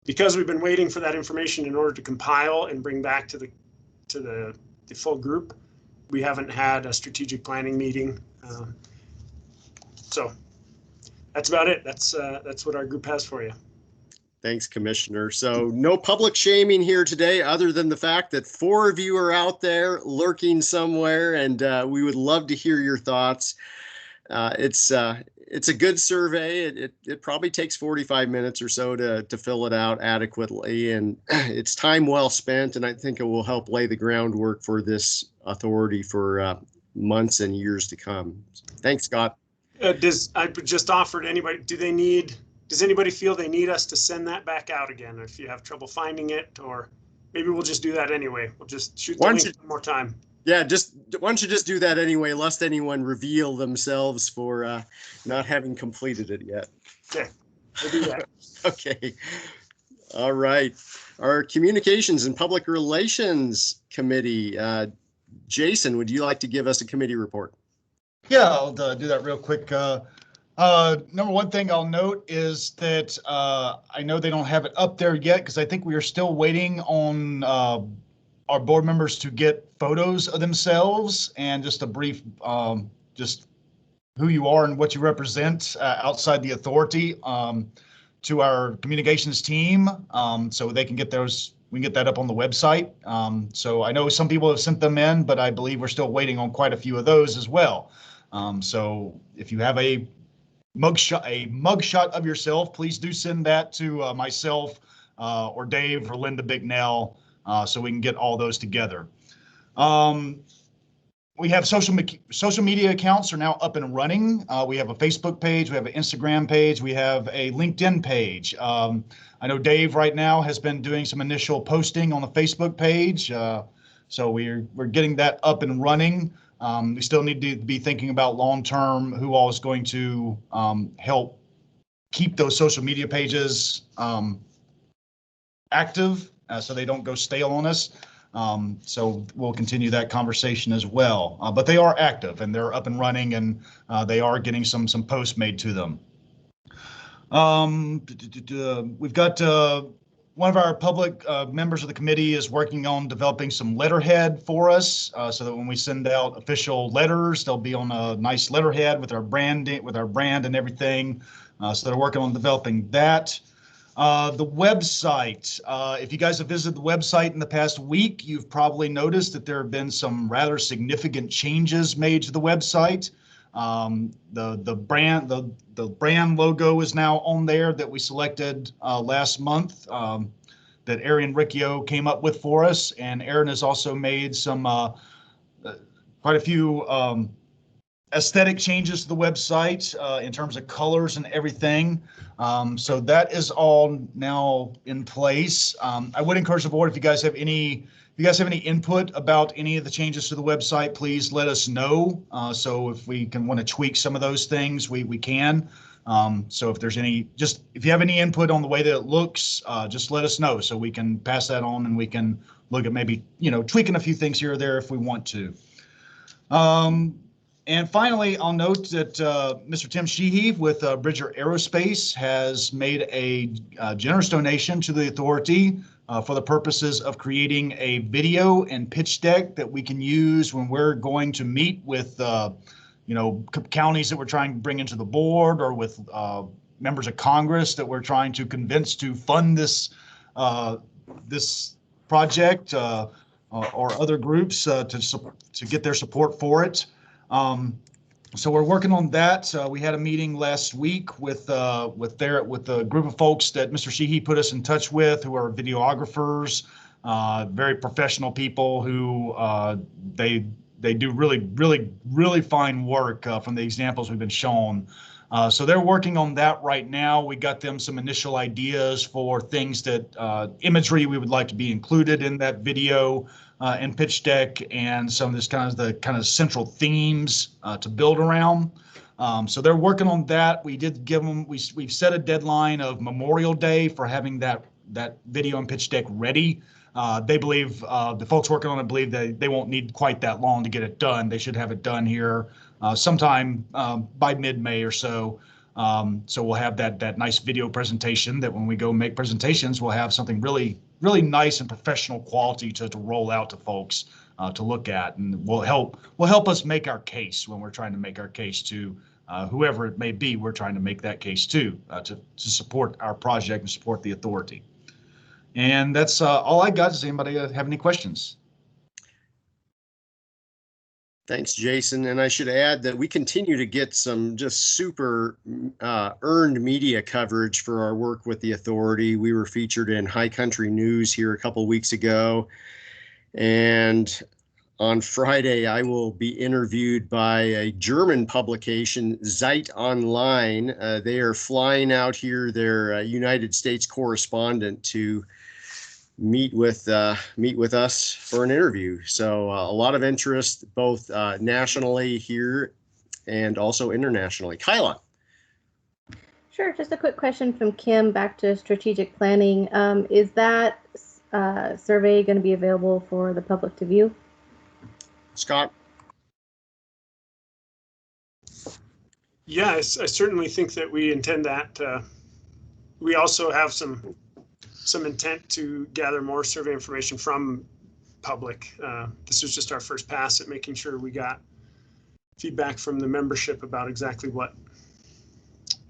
Because we've been waiting for that information in order to compile and bring back to the full group, we haven't had a strategic planning meeting. So that's about it. That's what our group has for you. Thanks, Commissioner. So no public shaming here today, other than the fact that 4 of you are out there lurking somewhere, and we would love to hear your thoughts. It's a good survey. It probably takes 45 minutes or so to fill it out adequately, and it's time well spent, and I think it will help lay the groundwork for this authority for months and years to come. Thanks, Scott. I just offered anybody, does anybody feel they need us to send that back out again if you have trouble finding it, or maybe we'll just do that anyway? We'll just shoot the link one more time. Yeah, just why don't you just do that anyway, lest anyone reveal themselves for not having completed it yet. Okay, we'll do that. Okay. All right. Our Communications and Public Relations Committee. Jason, would you like to give us a committee report? Yeah, I'll do that real quick. Number one thing I'll note is that I know they don't have it up there yet because I think we are still waiting on our board members to get photos of themselves and just a brief, just who you are and what you represent outside the authority to our communications team, so they can get those. We can get that up on the website. So I know some people have sent them in, but I believe we're still waiting on quite a few of those as well. So if you have a mugshot of yourself, please do send that to myself or Dave or Linda Bicknell, so we can get all those together. We have social media accounts are now up and running. We have a Facebook page, we have an Instagram page, we have a LinkedIn page. I know Dave right now has been doing some initial posting on the Facebook page, so we're getting that up and running. We still need to be thinking about long-term who all is going to help keep those social media pages active so they don't go stale on us. So we'll continue that conversation as well. But they are active and they're up and running, and they are getting some posts made to them. We've got one of our public members of the committee is working on developing some letterhead for us, so that when we send out official letters, they'll be on a nice letterhead with our brand and everything. So they're working on developing that. The website, if you guys have visited the website in the past week, you've probably noticed that there have been some rather significant changes made to the website. The brand logo is now on there that we selected last month, that Aaron Riccio came up with for us, and Aaron has also made some quite a few aesthetic changes to the website in terms of colors and everything. So that is all now in place. I would encourage the board, if you guys have any input about any of the changes to the website, please let us know. So if we want to tweak some of those things, we can. So if there's if you have any input on the way that it looks, just let us know so we can pass that on, and we can look at maybe, tweaking a few things here or there if we want to. And finally, I'll note that Mr. Tim Sheehy with Bridger Aerospace has made a generous donation to the authority for the purposes of creating a video and pitch deck that we can use when we're going to meet with, counties that we're trying to bring into the board, or with members of Congress that we're trying to convince to fund this project, or other groups to get their support for it. So we're working on that. We had a meeting last week with the group of folks that Mr. Sheehy put us in touch with, who are videographers, very professional people who they do really fine work from the examples we've been shown. So they're working on that right now. We got them some initial ideas for things that imagery we would like to be included in that video and pitch deck, and some of this kind of central themes to build around. So they're working on that. We did give them, we've set a deadline of Memorial Day for having that video and pitch deck ready. They believe, the folks working on it believe that they won't need quite that long to get it done. They should have it done here sometime by mid-May or so. So we'll have that nice video presentation that when we go make presentations, we'll have something really nice and professional quality to roll out to folks to look at, and will help us make our case when we're trying to make our case to whoever it may be. We're trying to make that case to support our project and support the authority. And that's all I got. Does anybody have any questions? Thanks, Jason. And I should add that we continue to get some just super earned media coverage for our work with the authority. We were featured in High Country News here a couple weeks ago. And on Friday, I will be interviewed by a German publication, Zeit Online. They are flying out here their United States correspondent to meet with us for an interview. So a lot of interest both nationally here and also internationally. Kyla. Sure. Just a quick question from Kim back to strategic planning. Is that survey going to be available for the public to view? Scott? Yeah, I certainly think that we intend that. We also have some intent to gather more survey information from public. This was just our first pass at making sure we got feedback from the membership about exactly what,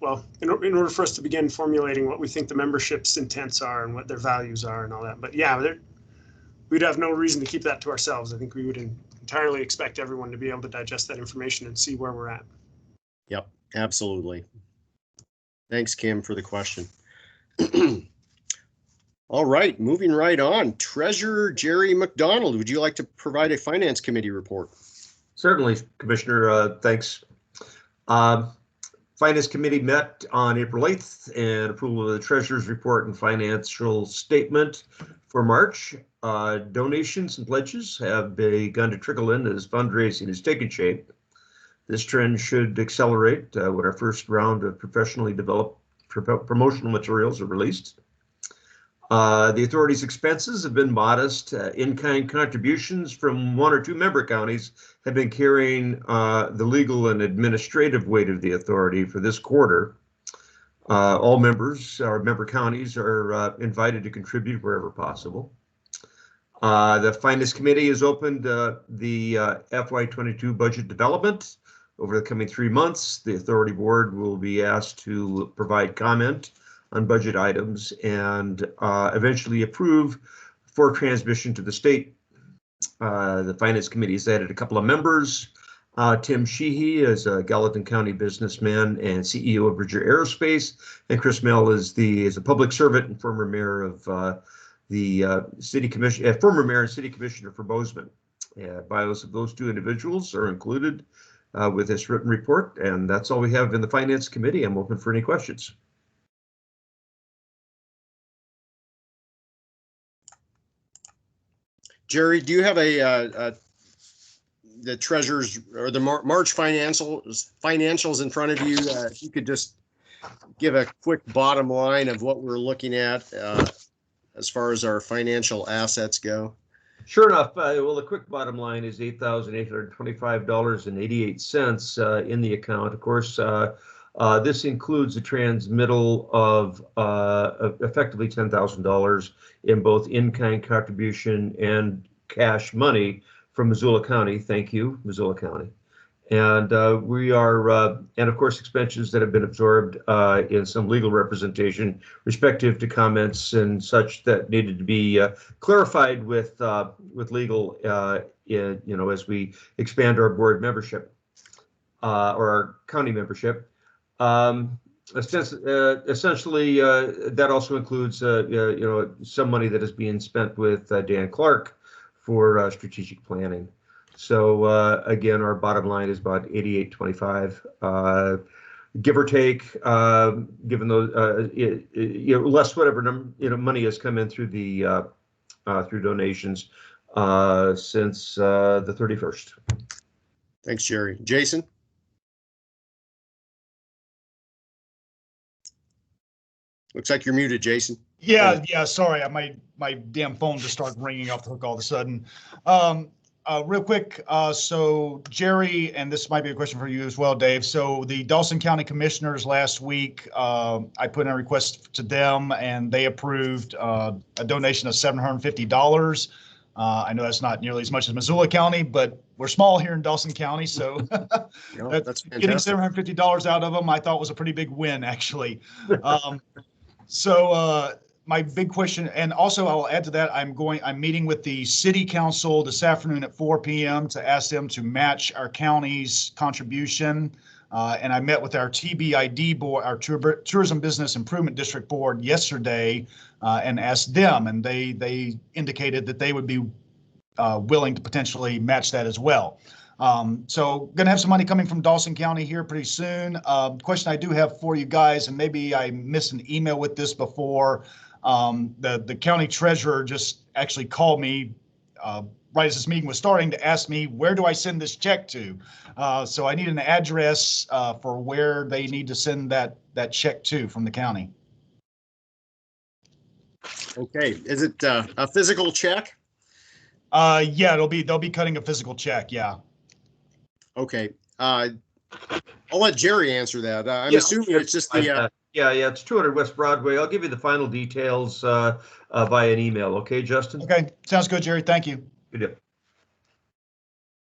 well, in order for us to begin formulating what we think the membership's intents are and what their values are and all that. But yeah, we'd have no reason to keep that to ourselves. I think we would entirely expect everyone to be able to digest that information and see where we're at. Yep, absolutely. Thanks, Kim, for the question. All right, moving right on. Treasurer Jerry McDonald, would you like to provide a Finance Committee report? Certainly, Commissioner. Thanks. Finance Committee met on April 8th and approval of the Treasurer's report and financial statement for March. Donations and pledges have begun to trickle in as fundraising is taking shape. This trend should accelerate when our first round of professionally developed promotional materials are released. The authority's expenses have been modest. In-kind contributions from 1 or 2 member counties have been carrying the legal and administrative weight of the authority for this quarter. All members, our member counties, are invited to contribute wherever possible. The Finance Committee has opened the FY22 budget development. Over the coming 3 months, the Authority Board will be asked to provide comment on budget items and eventually approve for transmission to the state. The Finance Committee has added a couple of members. Tim Sheehy is a Gallatin County businessman and CEO of Bridger Aerospace, and Chris Mell is a public servant and former mayor of the city commission, former mayor and city commissioner for Bozeman. Bios of those 2 individuals are included with this written report, and that's all we have in the Finance Committee. I'm open for any questions. Jerry, do you have the treasurer's or the March financials in front of you? If you could just give a quick bottom line of what we're looking at as far as our financial assets go. Sure enough. Well, the quick bottom line is $8,825.88 in the account. Of course, this includes the transmittal of effectively $10,000 in both in-kind contribution and cash money from Missoula County. Thank you, Missoula County. And we are, and of course, expenses that have been absorbed in some legal representation respective to comments and such that needed to be clarified with legal, as we expand our board membership or our county membership. Essentially, that also includes, some money that is being spent with Dan Clark for strategic planning. So again, our bottom line is about 88.25, give or take, given those, less whatever money has come in through the through donations since the 31st. Thanks, Jerry. Jason. Looks like you're muted, Jason. Yeah. Sorry, my damn phone just started ringing off the hook all of a sudden. Real quick, so Jerry, and this might be a question for you as well, Dave. So the Dawson County Commissioners last week, I put in a request to them and they approved a donation of $750. I know that's not nearly as much as Missoula County, but we're small here in Dawson County, so that's getting $750 out of them, I thought was a pretty big win, actually. My big question, and also I will add to that, I'm meeting with the city council this afternoon at 4 p.m. to ask them to match our county's contribution. And I met with our TBID board, our Tourism Business Improvement District board yesterday, and asked them, and they indicated that they would be willing to potentially match that as well. So going to have some money coming from Dawson County here pretty soon. Question I do have for you guys, and maybe I missed an email with this before. The county treasurer just actually called me right as this meeting was starting to ask me, where do I send this check to? So I need an address for where they need to send that check to from the county. Okay, is it a physical check? Yeah, they'll be cutting a physical check. Yeah. Okay. I'll let Jerry answer that. I'm Yeah, assuming it's just the. Yeah, it's 200 West Broadway. I'll give you the final details via an email. Okay, Justin? Okay, sounds good, Jerry. Thank you. Good deal.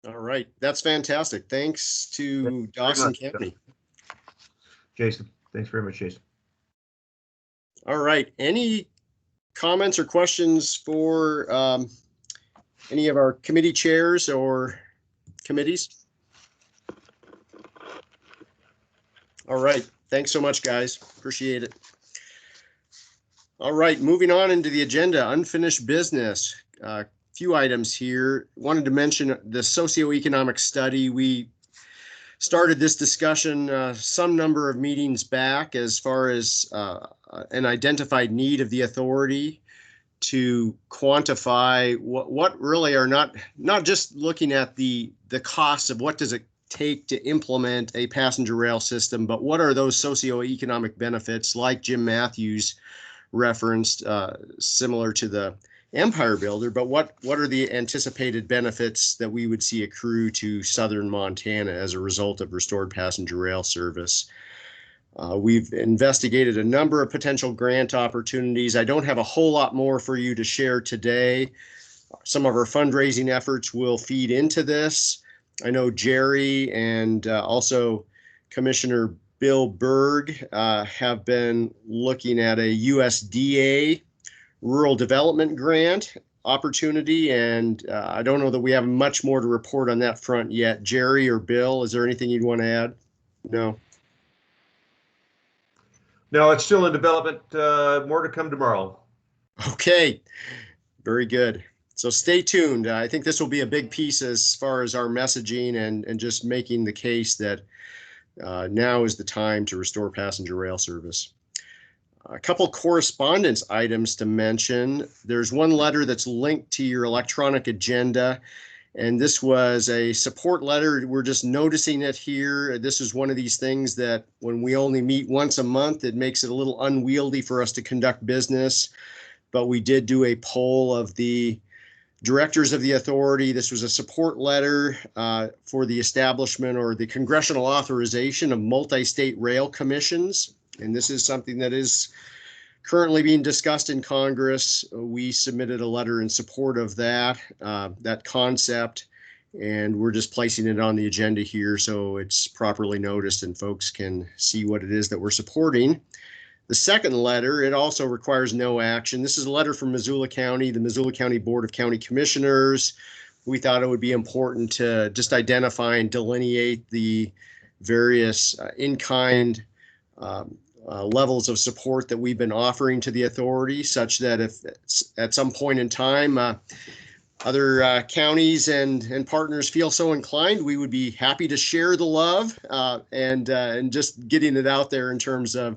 All right, that's fantastic. Thanks to Dawson County. Jason, thanks very much, Jason. All right, any comments or questions for any of our committee chairs or committees? All right, thanks so much, guys. Appreciate it. All right, moving on into the agenda, unfinished business. Few items here. Wanted to mention the socioeconomic study. We started this discussion some number of meetings back as far as an identified need of the authority to quantify what really are not just looking at the cost of what does it take to implement a passenger rail system, but what are those socioeconomic benefits, like Jim Matthews referenced, similar to the Empire Builder, but what are the anticipated benefits that we would see accrue to southern Montana as a result of restored passenger rail service? We've investigated a number of potential grant opportunities. I don't have a whole lot more for you to share today. Some of our fundraising efforts will feed into this. I know Jerry and also Commissioner Bill Berg have been looking at a USDA rural development grant opportunity, and I don't know that we have much more to report on that front yet. Jerry or Bill, is there anything you'd want to add? No. No, it's still in development. More to come tomorrow. Okay, very good. So stay tuned. I think this will be a big piece as far as our messaging and just making the case that now is the time to restore passenger rail service. A couple correspondence items to mention. There's one letter that's linked to your electronic agenda, and this was a support letter. We're just noticing it here. This is one of these things that when we only meet once a month, it makes it a little unwieldy for us to conduct business. But we did do a poll of the directors of the authority. This was a support letter for the establishment or the congressional authorization of multi-state rail commissions. And this is something that is currently being discussed in Congress. We submitted a letter in support of that concept, and we're just placing it on the agenda here so it's properly noticed and folks can see what it is that we're supporting. The second letter, it also requires no action. This is a letter from Missoula County, the Missoula County Board of County Commissioners. We thought it would be important to just identify and delineate the various in-kind levels of support that we've been offering to the authority, such that if at some point in time other counties and partners feel so inclined, we would be happy to share the love and just getting it out there in terms of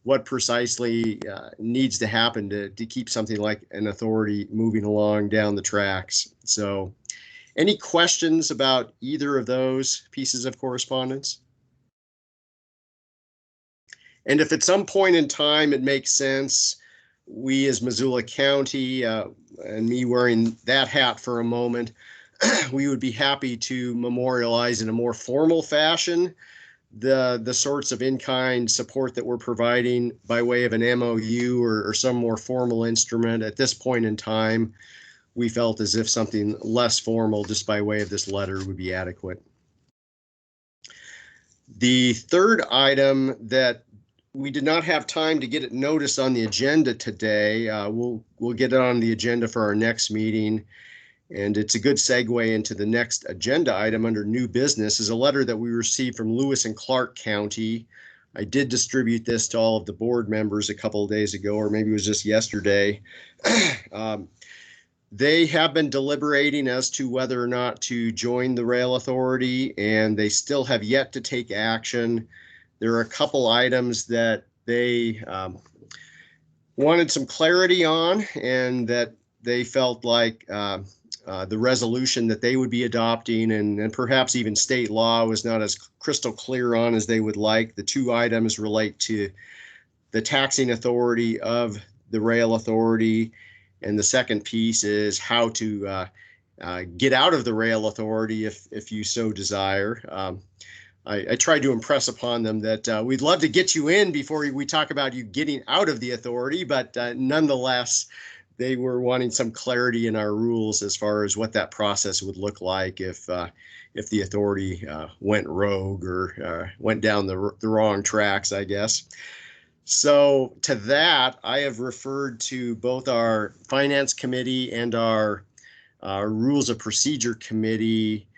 what precisely needs to happen to keep something like an authority moving along down the tracks. So any questions about either of those pieces of correspondence? And if at some point in time it makes sense, we as Missoula County, and me wearing that hat for a moment, we would be happy to memorialize in a more formal fashion the sorts of in-kind support that we're providing by way of an MOU or some more formal instrument. At this point in time, we felt as if something less formal just by way of this letter would be adequate. The third item that we did not have time to get it noticed on the agenda today. We'll get it on the agenda for our next meeting. And it's a good segue into the next agenda item under new business is a letter that we received from Lewis and Clark County. I did distribute this to all of the board members a couple of days ago, or maybe it was just yesterday. They have been deliberating as to whether or not to join the Rail Authority, and they still have yet to take action. There are a couple items that they wanted some clarity on, and that they felt like the resolution that they would be adopting and perhaps even state law was not as crystal clear on as they would like. The two items relate to the taxing authority of the Rail Authority, and the second piece is how to get out of the Rail Authority if you so desire. I tried to impress upon them that we'd love to get you in before we talk about you getting out of the authority, but nonetheless, they were wanting some clarity in our rules as far as what that process would look like if the authority went rogue or went down the wrong tracks, I guess. So to that, I have referred to both our Finance Committee and our Rules of Procedure Committee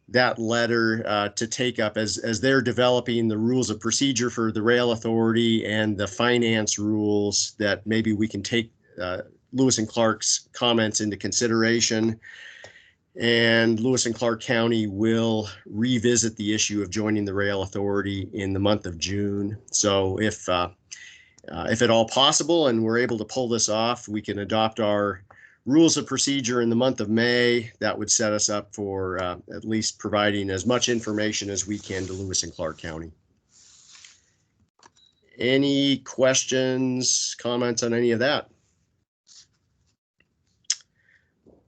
that letter to take up as they're developing the rules of procedure for the Rail Authority and the finance rules, that maybe we can take Lewis and Clark's comments into consideration. And Lewis and Clark County will revisit the issue of joining the Rail Authority in the month of June. So if at all possible and we're able to pull this off, we can adopt our rules of procedure in the month of May. That would set us up for at least providing as much information as we can to Lewis and Clark County. Any questions, comments on any of that?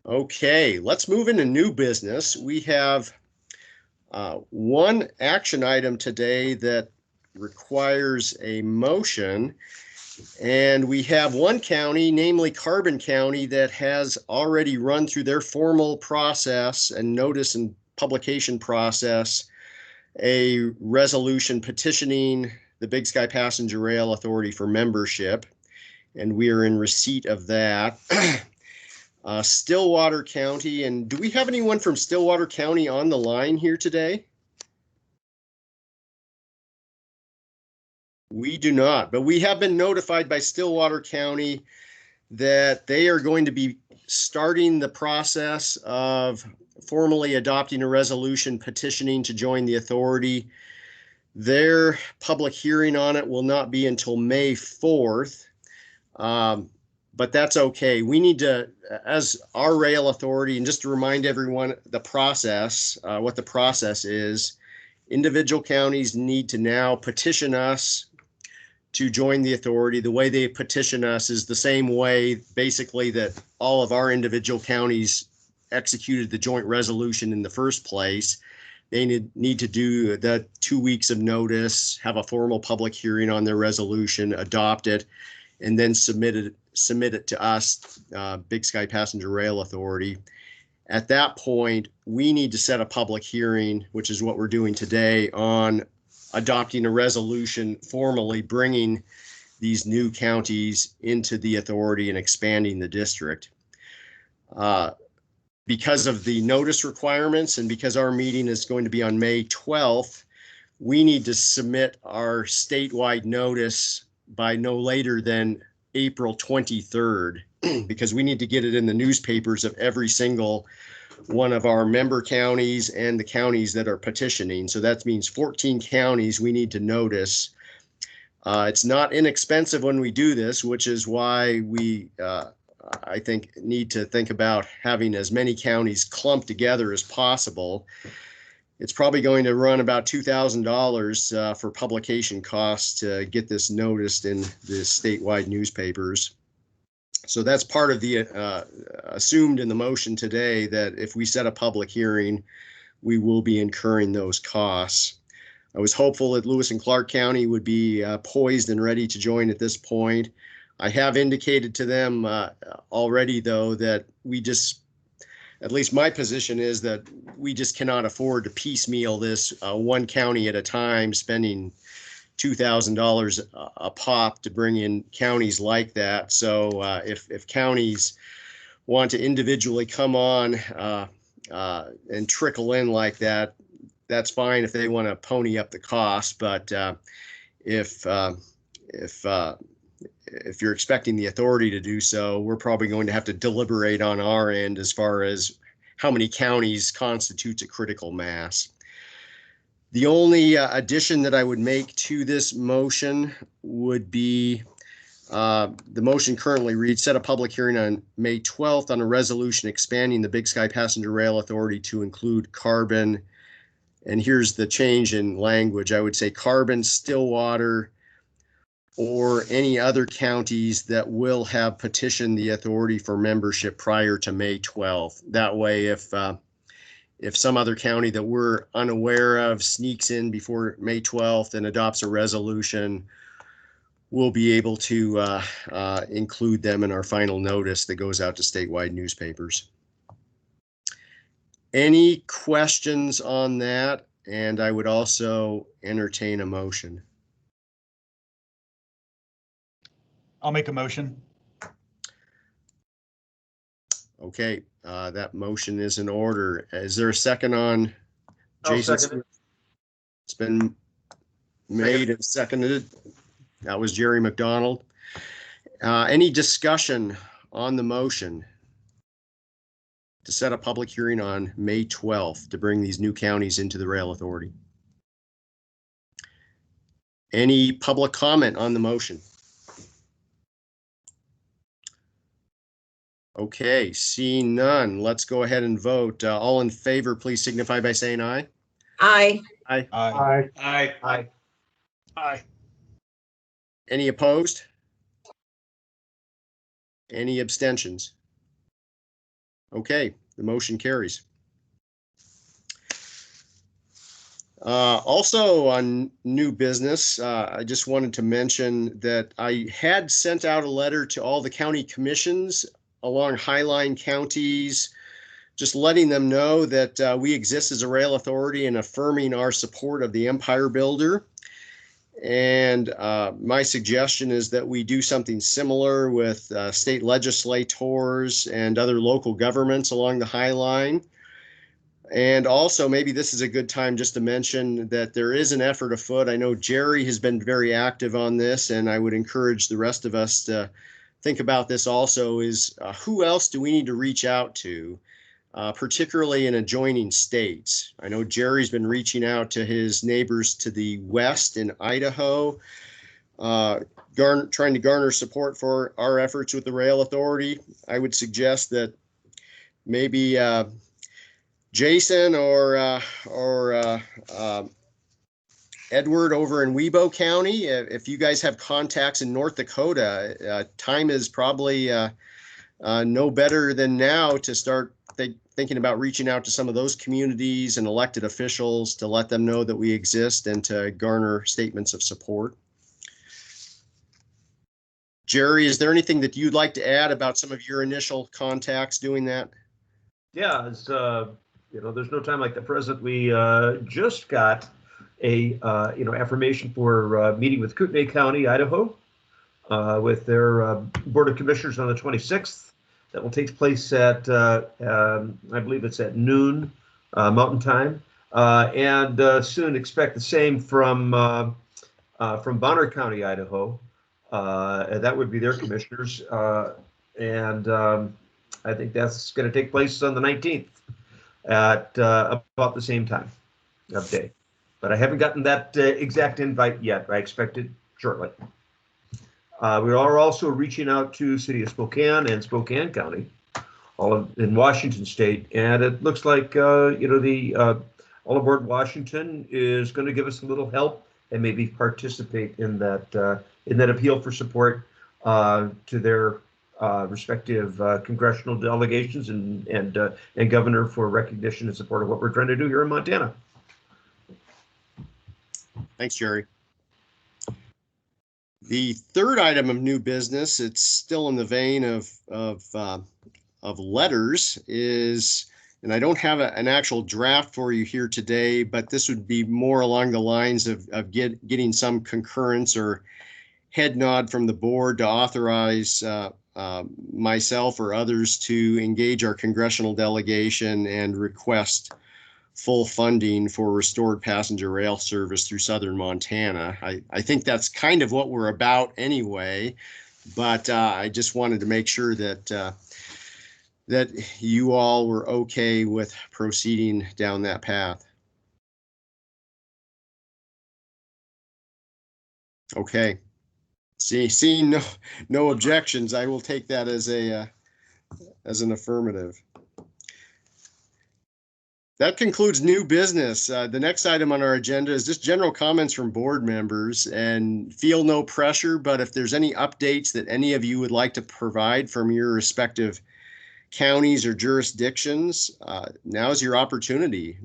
Okay, let's move into new business. We have one action item today that requires a motion, and we have one county, namely Carbon County, that has already run through their formal process and notice and publication process a resolution petitioning the Big Sky Passenger Rail Authority for membership, and we are in receipt of that. Stillwater County, and do we have anyone from Stillwater County on the line here today? We do not, but we have been notified by Stillwater County that they are going to be starting the process of formally adopting a resolution petitioning to join the authority. Their public hearing on it will not be until May 4th. But that's okay. We need to, as our rail authority, and just to remind everyone the process, what the process is, individual counties need to now petition us to join the authority. The way they petition us is the same way, basically, that all of our individual counties executed the joint resolution in the first place. They need to do the 2 weeks of notice, have a formal public hearing on their resolution, adopt it, and then submit it to us, Big Sky Passenger Rail Authority. At that point, we need to set a public hearing, which is what we're doing today, on adopting a resolution formally bringing these new counties into the authority and expanding the district. Because of the notice requirements and because our meeting is going to be on May 12th, we need to submit our statewide notice by no later than April 23rd, because we need to get it in the newspapers of every single one of our member counties and the counties that are petitioning. So that means 14 counties we need to notice. It's not inexpensive when we do this, which is why we, I think, need to think about having as many counties clumped together as possible. It's probably going to run about $2,000 for publication costs to get this noticed in the statewide newspapers. So that's part of the assumed in the motion today, that if we set a public hearing, we will be incurring those costs. I was hopeful that Lewis and Clark County would be poised and ready to join at this point. I have indicated to them already, though, that we just, at least my position is that we just cannot afford to piecemeal this one county at a time, spending $2,000 a pop to bring in counties like that. So if counties want to individually come on and trickle in like that, that's fine if they want to pony up the cost. But if if you're expecting the authority to do so, we're probably going to have to deliberate on our end as far as how many counties constitutes a critical mass. The only addition that I would make to this motion would be the motion currently reads, set a public hearing on May 12th on a resolution expanding the Big Sky Passenger Rail Authority to include Carbon. And here's the change in language. I would say Carbon, Stillwater, or any other counties that will have petitioned the authority for membership prior to May 12th. That way, if some other county that we're unaware of sneaks in before May 12th and adopts a resolution, we'll be able to include them in our final notice that goes out to statewide newspapers. Any questions on that? And I would also entertain a motion. I'll make a motion. Okay, that motion is in order. Is there a second on Jason? I'll second it. It's been made and seconded. That was Jerry McDonald. Any discussion on the motion to set a public hearing on May 12th to bring these new counties into the rail authority? Any public comment on the motion? Okay, seeing none, let's go ahead and vote. All in favor, please signify by saying aye. Aye. Aye. Aye. Aye. Aye. Aye. Any opposed? Any abstentions? Okay, the motion carries. Also on new business, I just wanted to mention that I had sent out a letter to all the county commissions along Highline counties, just letting them know that we exist as a rail authority and affirming our support of the Empire Builder. And my suggestion is that we do something similar with state legislators and other local governments along the High Line. And also, maybe this is a good time just to mention that there is an effort afoot. I know Jerry has been very active on this, and I would encourage the rest of us to think about this also, is who else do we need to reach out to, particularly in adjoining states? I know Jerry's been reaching out to his neighbors to the west in Idaho, trying to garner support for our efforts with the rail authority. I would suggest that maybe Jason or Edward over in Webo County, if you guys have contacts in North Dakota, time is probably no better than now to start thinking about reaching out to some of those communities and elected officials to let them know that we exist and to garner statements of support. Jerry, is there anything that you'd like to add about some of your initial contacts doing that? Yeah, it's, there's no time like the present. We just got a, affirmation for meeting with Kootenai County, Idaho, with their Board of Commissioners on the 26th. That will take place at, I believe it's at noon Mountain Time. And soon expect the same from Bonner County, Idaho. And that would be their commissioners. And I think that's going to take place on the 19th at about the same time of day. But I haven't gotten that exact invite yet. I expect it shortly. We are also reaching out to City of Spokane and Spokane County, all in Washington State, and it looks like the All Aboard Washington is going to give us a little help and maybe participate in that appeal for support to their respective congressional delegations and governor for recognition and support of what we're trying to do here in Montana. Thanks, Jerry. The third item of new business, it's still in the vein of letters, is, and I don't have an actual draft for you here today, but this would be more along the lines of getting some concurrence or head nod from the board to authorize myself or others to engage our congressional delegation and request full funding for restored passenger rail service through southern Montana. I think that's kind of what we're about anyway, but I just wanted to make sure that that you all were okay with proceeding down that path. Okay. Seeing no objections, I will take that as an affirmative. That concludes new business. The next item on our agenda is just general comments from board members, and feel no pressure, but if there's any updates that any of you would like to provide from your respective counties or jurisdictions, now's your opportunity.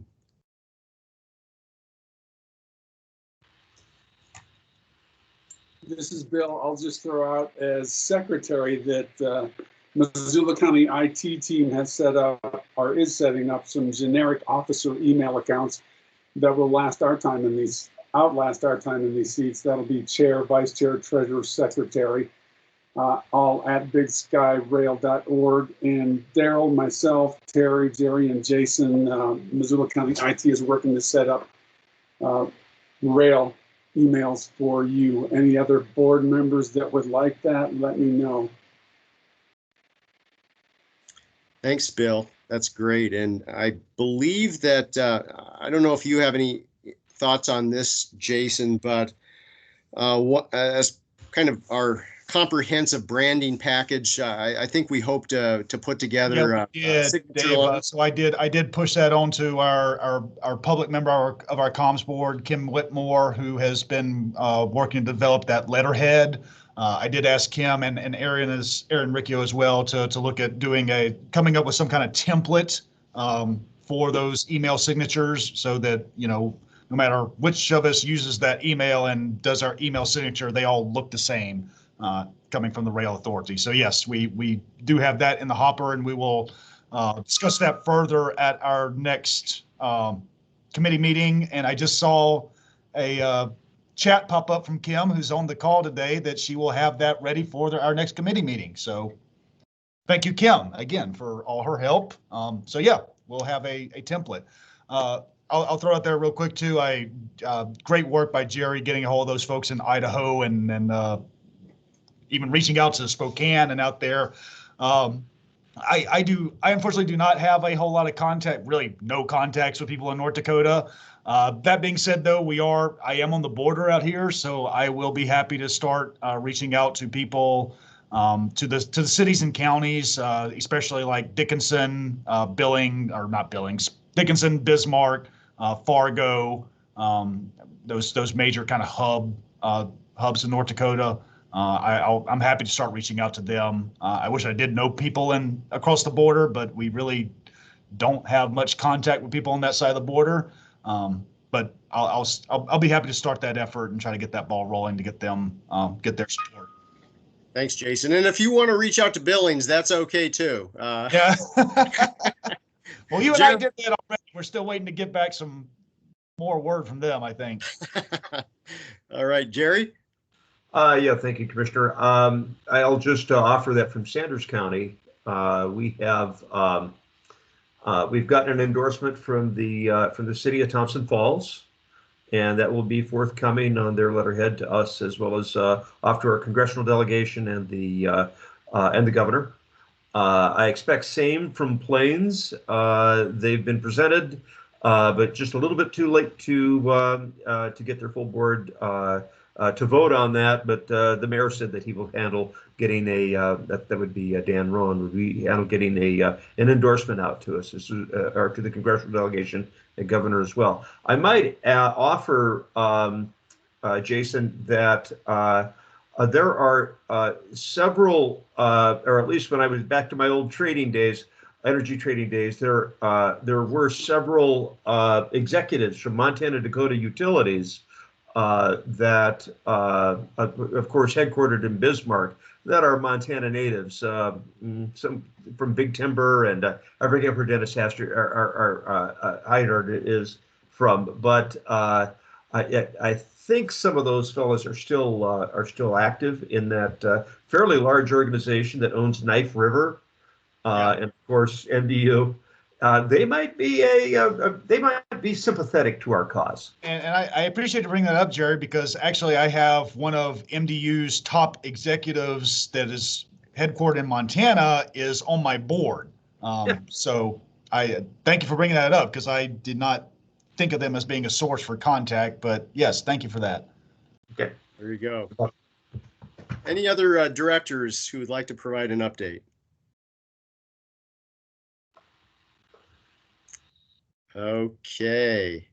This is Bill. I'll just throw out as secretary that Missoula County IT team has set up or is setting up some generic officer email accounts that will outlast our time in these seats. That'll be chair, vice chair, treasurer, secretary, all at bigskyrail.org. And Daryl, myself, Terry, Jerry, and Jason, Missoula County IT is working to set up rail emails for you. Any other board members that would like that, let me know. Thanks, Bill. That's great. And I believe that, I don't know if you have any thoughts on this, Jason, but as kind of our comprehensive branding package, I think we hope to put together Dave, so I did push that on to our public member of our comms board, Kim Whitmore, who has been working to develop that letterhead. I did ask Kim and Aaron Riccio as well to look at coming up with some kind of template for those email signatures, so that, you know, no matter which of us uses that email and does our email signature, they all look the same, coming from the Rail Authority. So yes, we do have that in the hopper, and we will discuss that further at our next committee meeting. And I just saw a chat pop up from Kim, who's on the call today, that she will have that ready for our next committee meeting. So thank you, Kim, again, for all her help. So yeah, we'll have a template. I'll throw out there real quick too. Great work by Jerry getting a hold of those folks in Idaho and even reaching out to Spokane and out there. I unfortunately do not have a whole lot of contact, really no contacts with people in North Dakota. That being said, though, I am on the border out here, so I will be happy to start reaching out to people, to the cities and counties, especially like Dickinson, Dickinson, Bismarck, Fargo, those major kind of hubs in North Dakota. I'm happy to start reaching out to them. I wish I did know people across the border, but we really don't have much contact with people on that side of the border. But I'll be happy to start that effort and try to get that ball rolling to get them get their support. Thanks, Jason. And if you want to reach out to Billings, that's okay too. Yeah. Well, you and I did that already. We're still waiting to get back some more word from them, I think. All right, Jerry. Yeah, thank you, Commissioner. I'll just offer that from Sanders County, we've gotten an endorsement from the city of Thompson Falls, and that will be forthcoming on their letterhead to us, as well as off to our congressional delegation and the governor. I expect same from Plains. They've been presented, but just a little bit too late to get their full board to vote on that. But the mayor said that he will handle getting that would be Dan Rowan would be handle getting an endorsement out to us, or to the congressional delegation and governor as well. I might offer, Jason, that there are several, or at least when I was back to my old trading days, energy trading days, there were several executives from Montana Dakota Utilities that, of course, headquartered in Bismarck, that are Montana natives. Some from Big Timber, and I forget where Dennis Heidart is from, but I think some of those fellows are still active in that fairly large organization that owns Knife River, and of course MDU. they might be they might be sympathetic to our cause. And I appreciate you bringing that up, Jerry, because actually I have one of MDU's top executives that is headquartered in Montana is on my board. So I thank you for bringing that up, because I did not think of them as being a source for contact, but yes, thank you for that. Okay. There you go. Any other directors who would like to provide an update? Okay.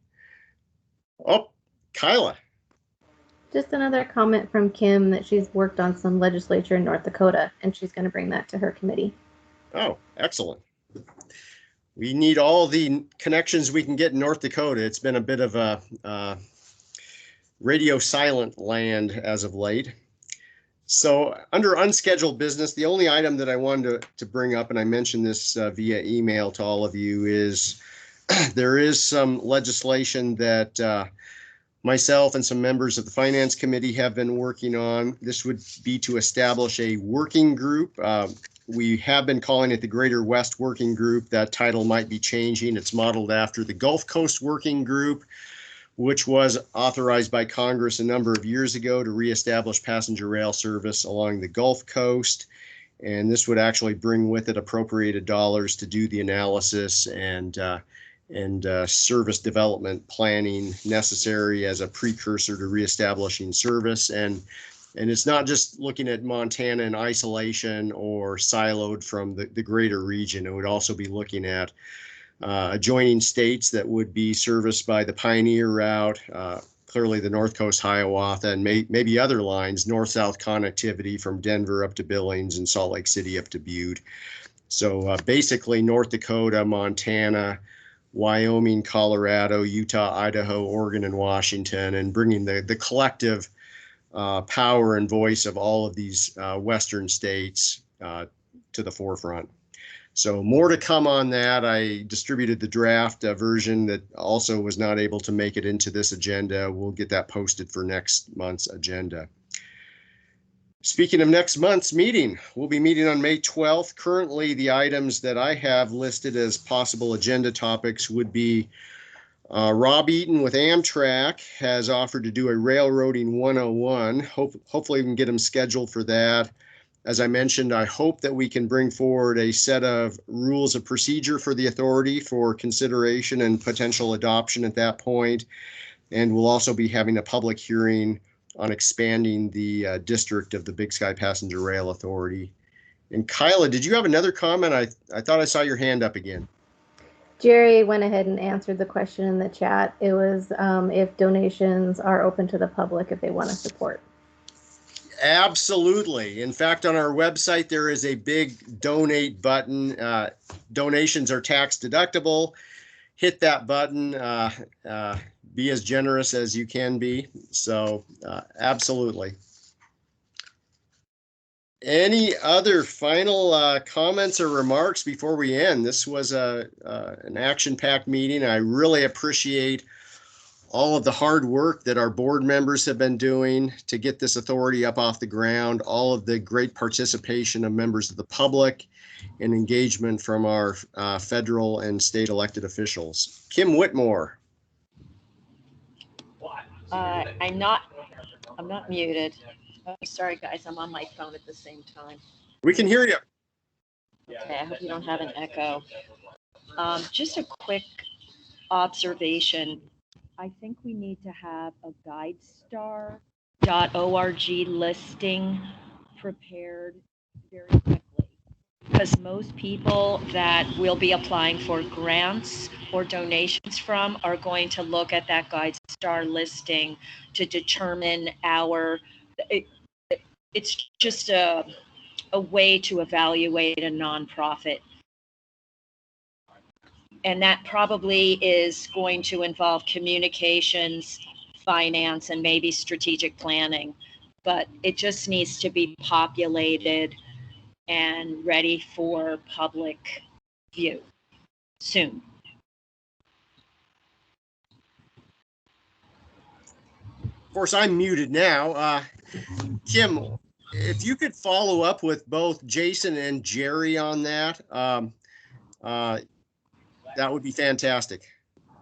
Oh, Kyla. Just another comment from Kim that she's worked on some legislature in North Dakota, and she's going to bring that to her committee. Oh, excellent. We need all the connections we can get in North Dakota. It's been a bit of a radio silent land as of late. So under unscheduled business, the only item that I wanted to bring up, and I mentioned this via email to all of you, is there is some legislation that myself and some members of the Finance Committee have been working on. This would be to establish a working group. We have been calling it the Greater West Working Group. That title might be changing. It's modeled after the Gulf Coast Working Group, which was authorized by Congress a number of years ago to reestablish passenger rail service along the Gulf Coast. And this would actually bring with it appropriated dollars to do the analysis and service development planning necessary as a precursor to reestablishing service. And it's not just looking at Montana in isolation or siloed from the greater region. It would also be looking at adjoining states that would be serviced by the Pioneer Route, clearly the North Coast Hiawatha, and maybe other lines, north-south connectivity from Denver up to Billings and Salt Lake City up to Butte. So basically North Dakota, Montana, Wyoming, Colorado, Utah, Idaho, Oregon, and Washington, and bringing the collective power and voice of all of these Western states to the forefront. So more to come on that. I distributed the draft version that also was not able to make it into this agenda. We'll get that posted for next month's agenda. Speaking of next month's meeting, we'll be meeting on May 12th. Currently, the items that I have listed as possible agenda topics would be Rob Eaton with Amtrak has offered to do a Railroading 101. Hopefully we can get him scheduled for that. As I mentioned, I hope that we can bring forward a set of rules of procedure for the authority for consideration and potential adoption at that point. And we'll also be having a public hearing on expanding the district of the Big Sky Passenger Rail Authority. And Kyla, did you have another comment? I thought I saw your hand up again. Jerry went ahead and answered the question in the chat. It was if donations are open to the public if they want to support. Absolutely. In fact, on our website, there is a big donate button. Donations are tax deductible. Hit that button. Be as generous as you can be. So absolutely. Any other final comments or remarks before we end? This was an action-packed meeting. I really appreciate all of the hard work that our board members have been doing to get this authority up off the ground, all of the great participation of members of the public and engagement from our federal and state elected officials. Kim Whitmore. I'm not muted. Oh, sorry guys, I'm on my phone at the same time. We can hear you. Okay, I hope you don't have an echo. Just a quick observation. I think we need to have a GuideStar.org listing prepared very quickly, because most people that will be applying for grants or donations from are going to look at that GuideStar listing to determine it's just a way to evaluate a nonprofit. And that probably is going to involve communications, finance, and maybe strategic planning. But it just needs to be populated and ready for public view soon. Of course, I'm muted now. Kim, if you could follow up with both Jason and Jerry on that. That would be fantastic.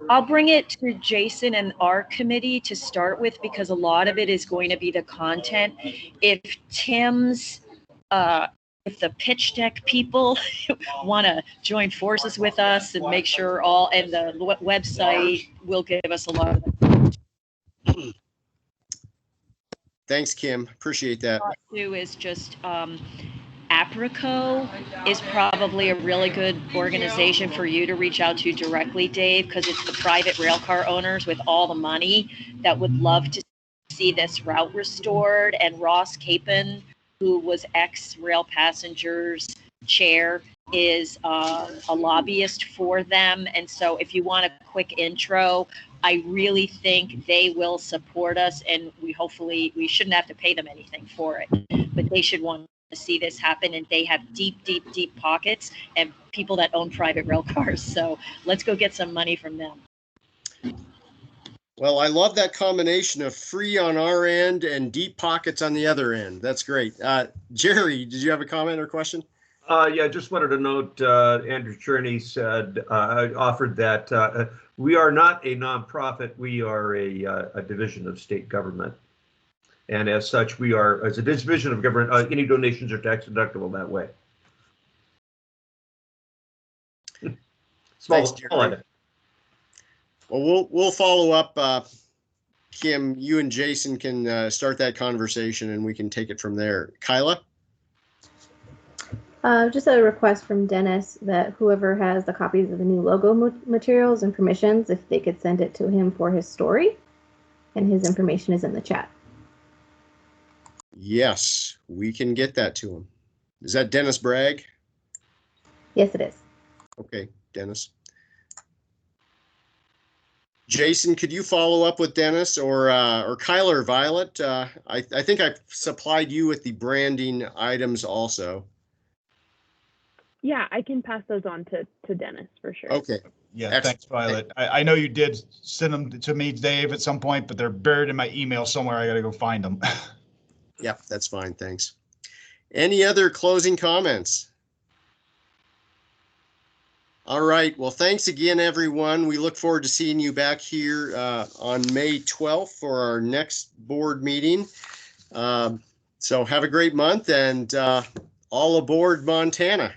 I'll bring it to Jason and our committee to start with, because a lot of it is going to be the content. If Tim's, if the pitch deck people want to join forces with us and make sure and the website will give us a lot of that. Thanks, Kim. Appreciate that. Too is just, Aprico is probably a really good organization for you to reach out to directly, Dave, because it's the private rail car owners with all the money that would love to see this route restored. And Ross Capon, who was ex-Rail Passengers chair, is a lobbyist for them. And so if you want a quick intro, I really think they will support us, and we shouldn't have to pay them anything for it, but they should want to see this happen, and they have deep pockets and people that own private rail cars. So let's go get some money from them. Well, I love that combination of free on our end and deep pockets on the other end. That's great. Jerry, did you have a comment or question? Yeah, just wanted to note, Andrew Cherney said, offered that we are not a nonprofit. We are a division of state government. And as such, we are, as a division of government, any donations are tax deductible that way. Thanks, Jerry. Well, we'll follow up. Kim, you and Jason can start that conversation, and we can take it from there. Kyla? Just a request from Dennis that whoever has the copies of the new logo materials and permissions, if they could send it to him for his story, and his information is in the chat. Yes, we can get that to him. Is that Dennis Bragg? Yes, it is. Okay, Dennis. Jason, could you follow up with Dennis or Kyla or Violet? I think I supplied you with the branding items also. Yeah, I can pass those on to Dennis for sure. Okay. Yeah, Excellent. thanks, Violet. I know you did send them to me, Dave, at some point, but they're buried in my email somewhere. I got to go find them. Yep, that's fine. Thanks. Any other closing comments? All right. Well, thanks again, everyone. We look forward to seeing you back here on May 12th for our next board meeting. So have a great month, and all aboard Montana.